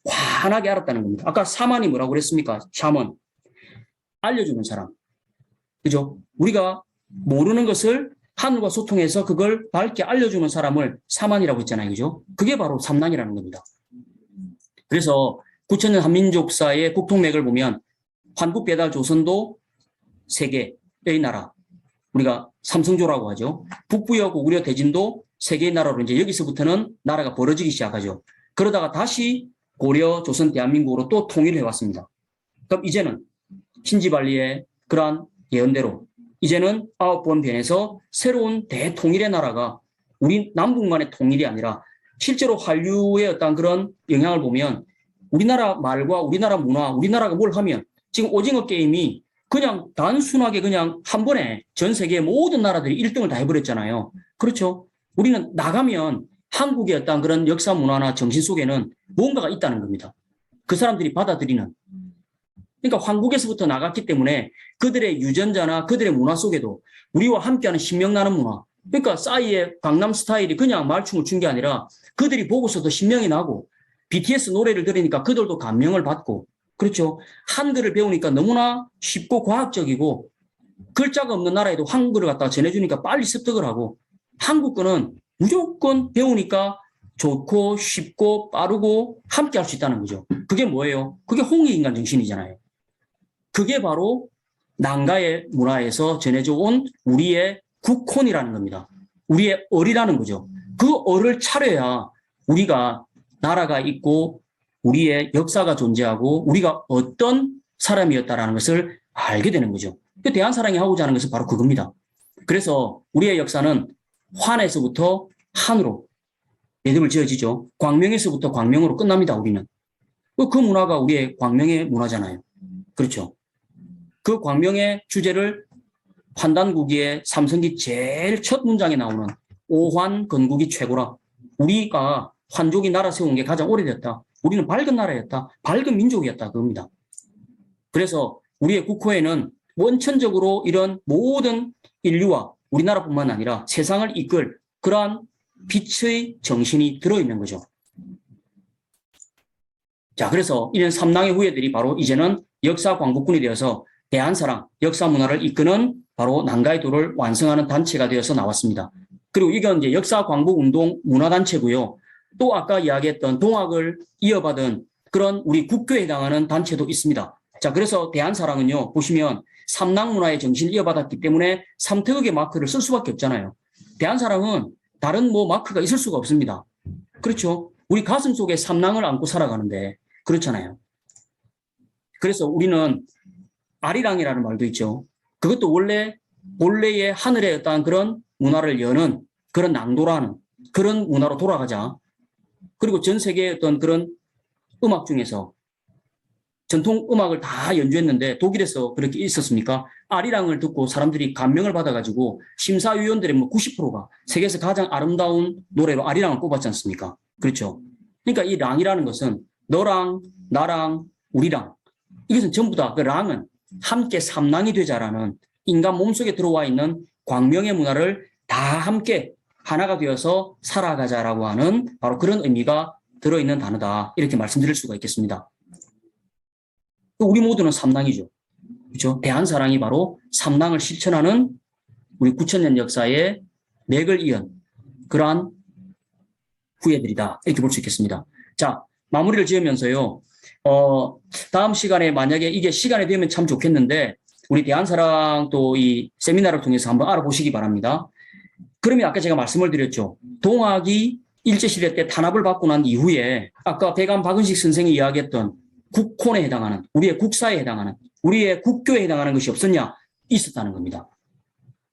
환하게 알았다는 겁니다. 아까 사만이 뭐라고 그랬습니까? 샤먼. 알려주는 사람. 그죠? 우리가 모르는 것을 하늘과 소통해서 그걸 밝게 알려주는 사람을 사만이라고 했잖아요. 그죠? 그게 바로 삼낭이라는 겁니다. 그래서 9,000년 한민족사의 국통맥을 보면 환국, 배달, 조선도 세 개의 나라. 우리가 삼성조라고 하죠. 북부여, 고구려, 대진도 세 개의 나라로 이제 여기서부터는 나라가 벌어지기 시작하죠. 그러다가 다시 고려, 조선, 대한민국으로 또 통일을 해왔습니다. 그럼 이제는 신지발리의 그러한 예언대로 이제는 9번 변해서 새로운 대통일의 나라가 우리 남북만의 통일이 아니라 실제로 한류의 어떤 그런 영향을 보면 우리나라 말과 우리나라 문화, 우리나라가 뭘 하면 지금 오징어 게임이 그냥 단순하게 그냥 한 번에 전 세계 모든 나라들이 1등을 다 해버렸잖아요. 그렇죠. 우리는 나가면 한국의 어떤 그런 역사 문화나 정신 속에는 뭔가가 있다는 겁니다. 그 사람들이 받아들이는. 그러니까 한국에서부터 나갔기 때문에 그들의 유전자나 그들의 문화 속에도 우리와 함께하는 신명나는 문화. 그러니까 싸이의 강남 스타일이 그냥 말춤을 춘 게 아니라 그들이 보고서도 신명이 나고 BTS 노래를 들으니까 그들도 감명을 받고 그렇죠. 한글을 배우니까 너무나 쉽고 과학적이고 글자가 없는 나라에도 한글을 갖다가 전해주니까 빨리 습득을 하고 한국 거는 무조건 배우니까 좋고 쉽고 빠르고 함께 할 수 있다는 거죠. 그게 뭐예요? 그게 홍익인간 정신이잖아요. 그게 바로 난가의 문화에서 전해져 온 우리의 국혼이라는 겁니다. 우리의 얼이라는 거죠. 그 얼을 차려야 우리가 나라가 있고 우리의 역사가 존재하고 우리가 어떤 사람이었다라는 것을 알게 되는 거죠. 그 대한사랑이 하고자 하는 것은 바로 그겁니다. 그래서 우리의 역사는 환에서부터 한으로 매듭을 지어지죠. 광명에서부터 광명으로 끝납니다. 우리는. 그 문화가 우리의 광명의 문화잖아요. 그렇죠. 그 광명의 주제를 환단국기의 삼성기 제일 첫 문장에 나오는 오환 건국이 최고라. 우리가 환족이 나라 세운 게 가장 오래됐다. 우리는 밝은 나라였다. 밝은 민족이었다. 그겁니다. 그래서 우리의 국호에는 원천적으로 이런 모든 인류와 우리나라뿐만 아니라 세상을 이끌 그러한 빛의 정신이 들어있는 거죠. 자, 그래서 이런 삼낭의 후예들이 바로 이제는 역사 광복군이 되어서 대한사랑, 역사 문화를 이끄는 바로 난가의 도를 완성하는 단체가 되어서 나왔습니다. 그리고 이건 이제 역사 광복 운동 문화단체고요. 또 아까 이야기했던 동학을 이어받은 그런 우리 국교에 해당하는 단체도 있습니다. 자, 그래서 대한사랑은요, 보시면 삼낭 문화의 정신을 이어받았기 때문에 삼태극의 마크를 쓸 수밖에 없잖아요. 대한사랑은 다른 뭐 마크가 있을 수가 없습니다. 그렇죠. 우리 가슴 속에 삼낭을 안고 살아가는데 그렇잖아요. 그래서 우리는 아리랑이라는 말도 있죠. 그것도 원래의 하늘의 어떤 그런 문화를 여는 그런 낭도라는 그런 문화로 돌아가자. 그리고 전 세계의 어떤 그런 음악 중에서 전통 음악을 다 연주했는데 독일에서 그렇게 있었습니까? 아리랑을 듣고 사람들이 감명을 받아가지고 심사위원들의 뭐 90%가 세계에서 가장 아름다운 노래로 아리랑을 꼽았지 않습니까? 그렇죠. 그러니까 이 랑이라는 것은 너랑 나랑 우리랑 이것은 전부 다 그 랑은 함께 삼랑이 되자라는 인간 몸속에 들어와 있는 광명의 문화를 다 함께 하나가 되어서 살아가자라고 하는 바로 그런 의미가 들어있는 단어다. 이렇게 말씀드릴 수가 있겠습니다. 우리 모두는 삼랑이죠. 그렇죠? 대한사랑이 바로 삼랑을 실천하는 우리 9,000년 역사의 맥을 이은 그러한 후예들이다. 이렇게 볼 수 있겠습니다. 자, 마무리를 지으면서요. 다음 시간에 만약에 이게 시간이 되면 참 좋겠는데 우리 대한사랑 또 이 세미나를 통해서 한번 알아보시기 바랍니다. 그러면 아까 제가 말씀을 드렸죠. 동학이 일제시대 때 탄압을 받고 난 이후에 아까 대감 박은식 선생이 이야기했던 국혼에 해당하는 우리의 국사에 해당하는 우리의 국교에 해당하는 것이 없었냐? 있었다는 겁니다.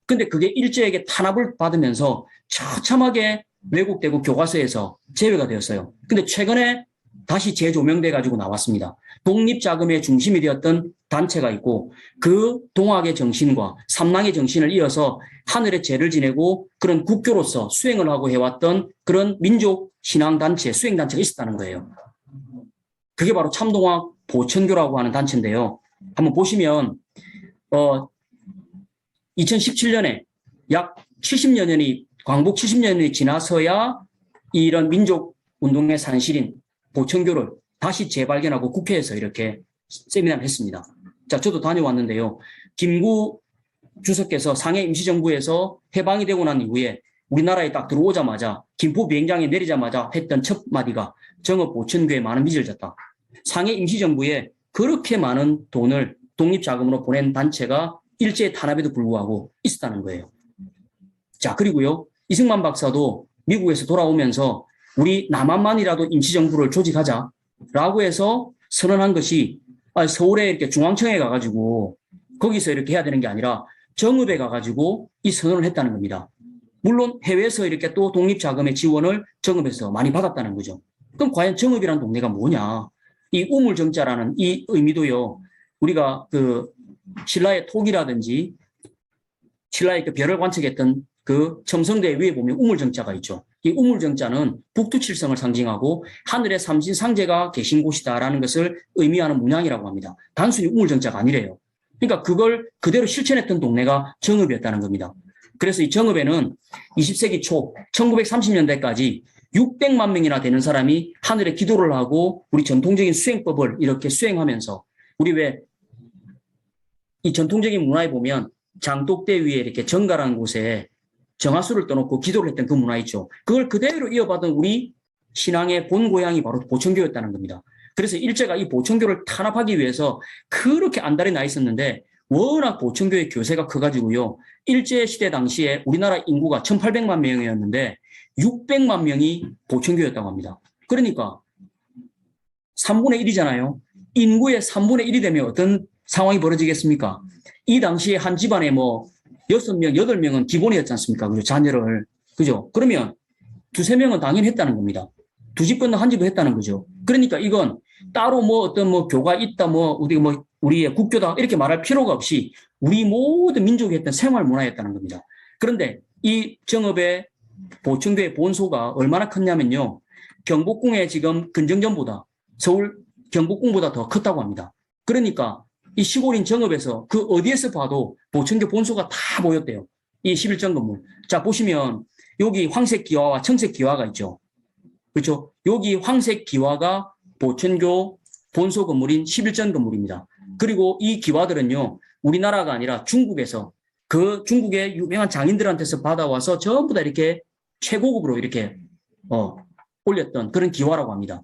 근데 그게 일제에게 탄압을 받으면서 처참하게 왜곡되고 교과서에서 제외가 되었어요. 근데 최근에 다시 재조명돼 가지고 나왔습니다. 독립자금의 중심이 되었던 단체가 있고 그 동학의 정신과 삼랑의 정신을 이어서 하늘의 죄를 지내고 그런 국교로서 수행을 하고 해왔던 그런 민족 신앙단체, 수행단체가 있었다는 거예요. 그게 바로 참동학 보천교라고 하는 단체인데요. 한번 보시면 2017년에 약 70여 년이 광복 70년이 지나서야 이런 민족 운동의 산실인 보천교를 다시 재발견하고 국회에서 이렇게 세미나를 했습니다. 자, 저도 다녀왔는데요. 김구 주석께서 상해 임시정부에서 해방이 되고 난 이후에 우리나라에 딱 들어오자마자 김포 비행장에 내리자마자 했던 첫 마디가 정읍 보천교에 많은 빚을 졌다. 상해 임시정부에 그렇게 많은 돈을 독립자금으로 보낸 단체가 일제 탄압에도 불구하고 있었다는 거예요. 자, 그리고요. 이승만 박사도 미국에서 돌아오면서 우리 남한만이라도 임시정부를 조직하자라고 해서 선언한 것이 서울에 이렇게 중앙청에 가가지고 거기서 이렇게 해야 되는 게 아니라 정읍에 가가지고 이 선언을 했다는 겁니다. 물론 해외에서 이렇게 또 독립자금의 지원을 정읍에서 많이 받았다는 거죠. 그럼 과연 정읍이라는 동네가 뭐냐? 이 우물정자라는 이 의미도요. 우리가 그 신라의 톡이라든지 신라의 그 별을 관측했던 그 첨성대 위에 보면 우물정자가 있죠. 이 우물정자는 북두칠성을 상징하고 하늘의 삼신상제가 계신 곳이다라는 것을 의미하는 문양이라고 합니다. 단순히 우물정자가 아니래요. 그러니까 그걸 그대로 실천했던 동네가 정읍이었다는 겁니다. 그래서 이 정읍에는 20세기 초 1930년대까지 600만 명이나 되는 사람이 하늘에 기도를 하고 우리 전통적인 수행법을 이렇게 수행하면서 우리 왜 이 전통적인 문화에 보면 장독대 위에 이렇게 정가라는 곳에 정화수를 떠놓고 기도를 했던 그 문화 있죠. 그걸 그대로 이어받은 우리 신앙의 본 고향이 바로 보천교였다는 겁니다. 그래서 일제가 이 보천교를 탄압하기 위해서 그렇게 안달이 나 있었는데 워낙 보천교의 교세가 커가지고요. 일제시대 당시에 우리나라 인구가 1800만 명이었는데 600만 명이 보천교였다고 합니다. 그러니까 3분의 1이잖아요. 인구의 3분의 1이 되면 어떤 상황이 벌어지겠습니까? 이 당시에 한 집안에 뭐 6명, 8명은 기본이었지 않습니까? 그죠? 자녀를. 그죠? 그러면 2~3명은 당연히 했다는 겁니다. 두 집 건너 한 집을 했다는 거죠. 그러니까 이건 따로 뭐 어떤 뭐 교가 있다, 뭐 우리의 국교다 이렇게 말할 필요가 없이 우리 모든 민족이 했던 생활 문화였다는 겁니다. 그런데 이 정읍의 보천교의 본소가 얼마나 컸냐면요. 경복궁의 지금 근정전보다 서울 경복궁보다 더 컸다고 합니다. 그러니까 이 시골인 정읍에서 그 어디에서 봐도 보천교 본소가 다 보였대요. 이 11전 건물. 자, 보시면 여기 황색 기와와 청색 기와가 있죠. 그렇죠? 여기 황색 기와가 보천교 본소 건물인 11전 건물입니다. 그리고 이 기와들은요, 우리나라가 아니라 중국에서 그 중국의 유명한 장인들한테서 받아와서 전부 다 이렇게 최고급으로 이렇게 올렸던 그런 기와라고 합니다.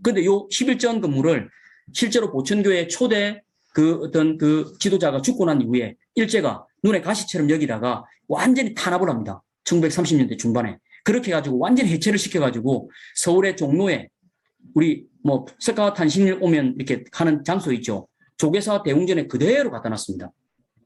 근데 요 11전 건물을 실제로 보천교의 초대 그 어떤 그 지도자가 죽고 난 이후에 일제가 눈에 가시처럼 여기다가 완전히 탄압을 합니다. 1930년대 중반에. 그렇게 해가지고 완전히 해체를 시켜가지고 서울의 종로에 우리 뭐 석가탄신일 오면 이렇게 하는 장소 있죠. 조계사 대웅전에 그대로 갖다 놨습니다.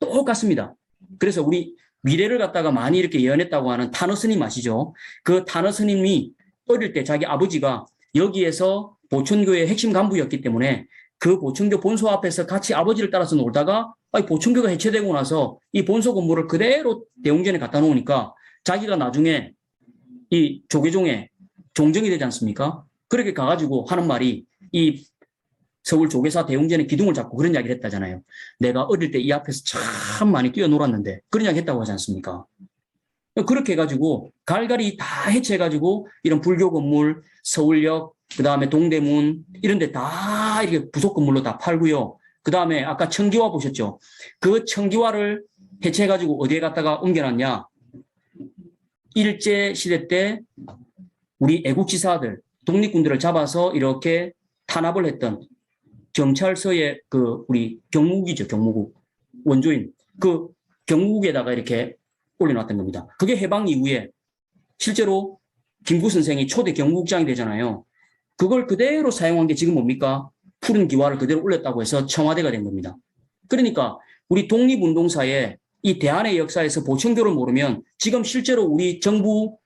똑같습니다. 그래서 우리 미래를 갖다가 많이 이렇게 예언했다고 하는 탄어 스님 아시죠? 그 탄어 스님이 어릴 때 자기 아버지가 여기에서 보천교의 핵심 간부였기 때문에 그 보천교 본소 앞에서 같이 아버지를 따라서 놀다가 보천교가 해체되고 나서 이 본소 건물을 그대로 대웅전에 갖다 놓으니까 자기가 나중에 이 조계종의 종정이 되지 않습니까? 그렇게 가가지고 하는 말이 이 서울 조계사 대웅전의 기둥을 잡고 그런 이야기를 했다잖아요. 내가 어릴 때 이 앞에서 참 많이 뛰어놀았는데 그런 이야기 했다고 하지 않습니까? 그렇게 해가지고 갈갈이 다 해체해가지고 이런 불교 건물, 서울역, 그 다음에 동대문 이런 데 다 이렇게 부속 건물로 다 팔고요. 그 다음에 아까 청기화 보셨죠? 그 청기화를 해체해가지고 어디에 갖다가 옮겨놨냐? 일제시대 때 우리 애국지사들, 독립군들을 잡아서 이렇게 탄압을 했던 경찰서의 그 우리 경무국이죠. 경무국. 원조인. 그 경무국에다가 이렇게 올려놨던 겁니다. 그게 해방 이후에 실제로 김구 선생이 초대 경무국장이 되잖아요. 그걸 그대로 사용한 게 지금 뭡니까? 푸른 기와를 그대로 올렸다고 해서 청와대가 된 겁니다. 그러니까 우리 독립운동사에 이 대한의 역사에서 보천교를 모르면 지금 실제로 우리 정부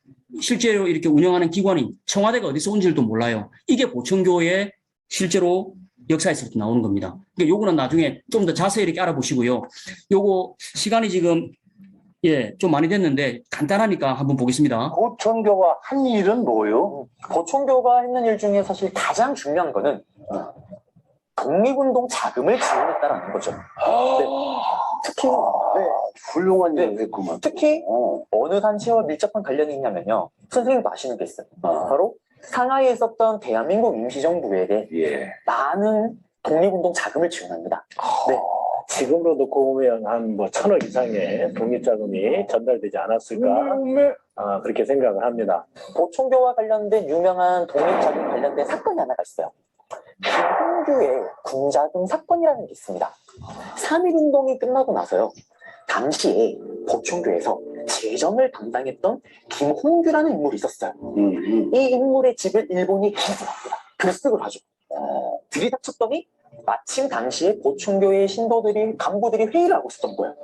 실제로 이렇게 운영하는 기관인 청와대가 어디서 온지도 몰라요. 이게 보천교의 실제로 역사에서부터 나오는 겁니다. 그러니까 요거는 나중에 좀 더 자세히 이렇게 알아보시고요. 요거 시간이 지금 좀 많이 됐는데 간단하니까 한번 보겠습니다. 보천교가 한 일은 뭐요? 보천교가 했는 일 중에 사실 가장 중요한 거는 독립운동 자금을 지원했다라는 거죠. 특히 훌륭한 네. 일을 했구만. 특히 어느 단체와 밀접한 관련이 있냐면요. 선생님도 아시는 게 있어요. 바로 상하이에 있었던 대한민국 임시정부에게 많은 독립운동 자금을 지원합니다. 네. 지금으로 놓고 보면 한 뭐 1,000억 이상의 독립자금이 전달되지 않았을까 그렇게 생각을 합니다. 보천교와 관련된 유명한 독립자금 관련된 사건이 하나가 있어요. 김홍규의 군자금 사건이라는 게 있습니다. 3.1운동이 끝나고 나서요. 당시에 보천교에서 재정을 담당했던 김홍규라는 인물이 있었어요. 이 인물의 집을 일본이 기습합니다. 급습을 하죠. 들이닥쳤더니 마침 당시에 보천교의 신도들이 간부들이 회의를 하고 있었던 거예요.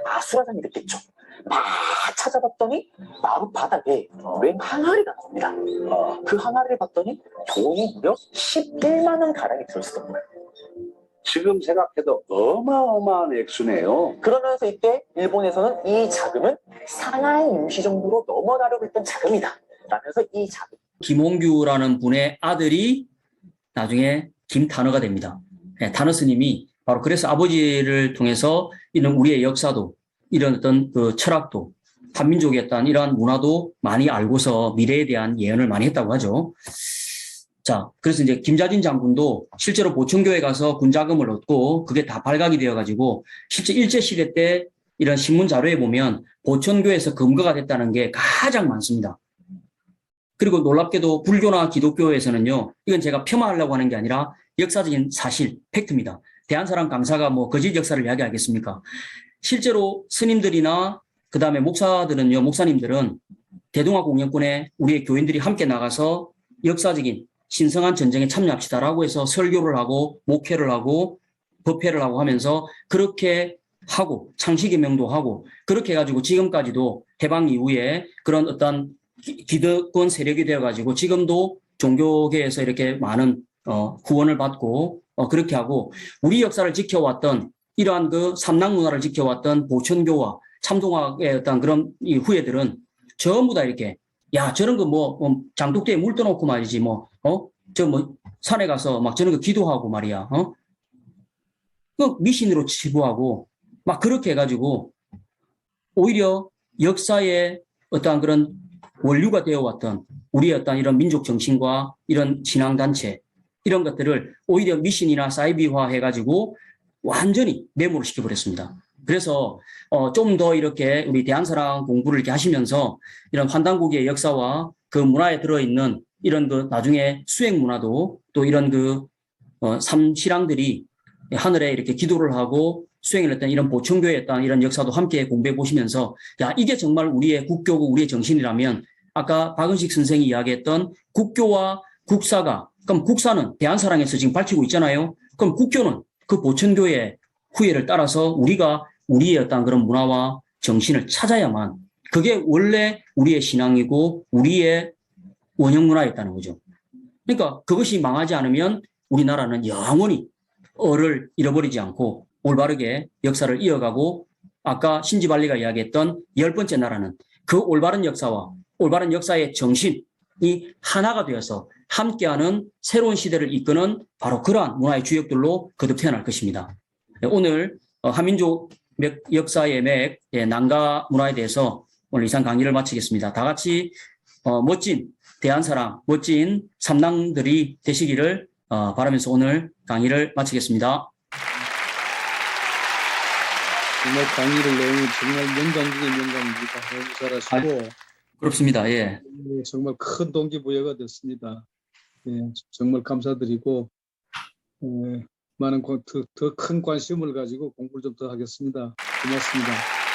아수라장이 됐겠죠. 막 찾아봤더니 마루 바닥에 웬 항아리가 나옵니다. 그 항아리를 봤더니 돈이 무려 11만 원 가량이 들어있었던 거예요. 지금 생각해도 어마어마한 액수네요. 그러면서 이때 일본에서는 이 자금은 상하이 임시정부로 넘어가려고 했던 자금이다 라면서 이 자금 김홍규라는 분의 아들이 나중에 김단어가 됩니다. 단어 스님이 바로 그래서 아버지를 통해서 이런 우리의 역사도 이런 어떤 그 철학도 한민족에 어떤 이러한 문화도 많이 알고서 미래에 대한 예언을 많이 했다고 하죠. 자, 그래서 이제 김자진 장군도 실제로 보천교에 가서 군자금을 얻고 그게 다 발각이 되어가지고 실제 일제시대 때 이런 신문 자료에 보면 보천교에서 검거가 됐다는 게 가장 많습니다. 그리고 놀랍게도 불교나 기독교에서는요, 이건 제가 폄하하려고 하는 게 아니라 역사적인 사실, 팩트입니다. 대한사랑 강사가 뭐 거짓 역사를 이야기하겠습니까? 실제로 스님들이나 그 다음에 목사들은요, 목사님들은 대동아 공영권에 우리의 교인들이 함께 나가서 역사적인 신성한 전쟁에 참여합시다라고 해서 설교를 하고 목회를 하고 법회를 하고 하면서 그렇게 하고 창시개명도 하고 그렇게 해가지고 지금까지도 해방 이후에 그런 어떤 기득권 세력이 되어가지고 지금도 종교계에서 이렇게 많은 후원을 받고 그렇게 하고 우리 역사를 지켜왔던 이러한 그 삼락 문화를 지켜왔던 보천교와 참동학의 어떤 그런 이 후예들은 전부 다 이렇게 야 저런 거 뭐 장독대에 물 떠놓고 말이지 저 뭐 산에 가서 막 저런 거 기도하고 말이야 그 미신으로 치부하고 막 그렇게 해가지고 오히려 역사의 어떠한 그런 원류가 되어왔던 우리의 어떤 이런 민족 정신과 이런 신앙단체 이런 것들을 오히려 미신이나 사이비화 해가지고 완전히 내모를 시켜버렸습니다. 그래서 좀 더 이렇게 우리 대한사랑 공부를 이렇게 하시면서 이런 환단고기의 역사와 그 문화에 들어있는 이런 그 나중에 수행 문화도 또 이런 그 삼신앙들이 하늘에 이렇게 기도를 하고 수행을 했던 이런 보천교의 어떤 이런 역사도 함께 공부해 보시면서 야 이게 정말 우리의 국교고 우리의 정신이라면 아까 박은식 선생이 이야기했던 국교와 국사가 그럼 국사는 대한사랑에서 지금 밝히고 있잖아요. 그럼 국교는 그 보천교의 후예를 따라서 우리가 우리의 어떤 그런 문화와 정신을 찾아야만 그게 원래 우리의 신앙이고 우리의 원형 문화였다는 거죠. 그러니까 그것이 망하지 않으면 우리나라는 영원히 어를 잃어버리지 않고 올바르게 역사를 이어가고 아까 신지발리가 이야기했던 10번째 나라는 그 올바른 역사와 올바른 역사의 정신이 하나가 되어서 함께하는 새로운 시대를 이끄는 바로 그러한 문화의 주역들로 거듭 태어날 것입니다. 오늘 한민족 역사의 맥, 난가 문화에 대해서 오늘 이상 강의를 마치겠습니다. 다 같이 멋진 대한사랑, 멋진 삼랑들이 되시기를 바라면서 오늘 강의를 마치겠습니다. 정말 강의를 내용이 정말 명강 중의 명강입니다. 너무 잘하시고 그렇습니다. 예. 정말 큰 동기부여가 됐습니다. 예, 정말 감사드리고 많은 더 큰 관심을 가지고 공부를 좀 더 하겠습니다. 고맙습니다.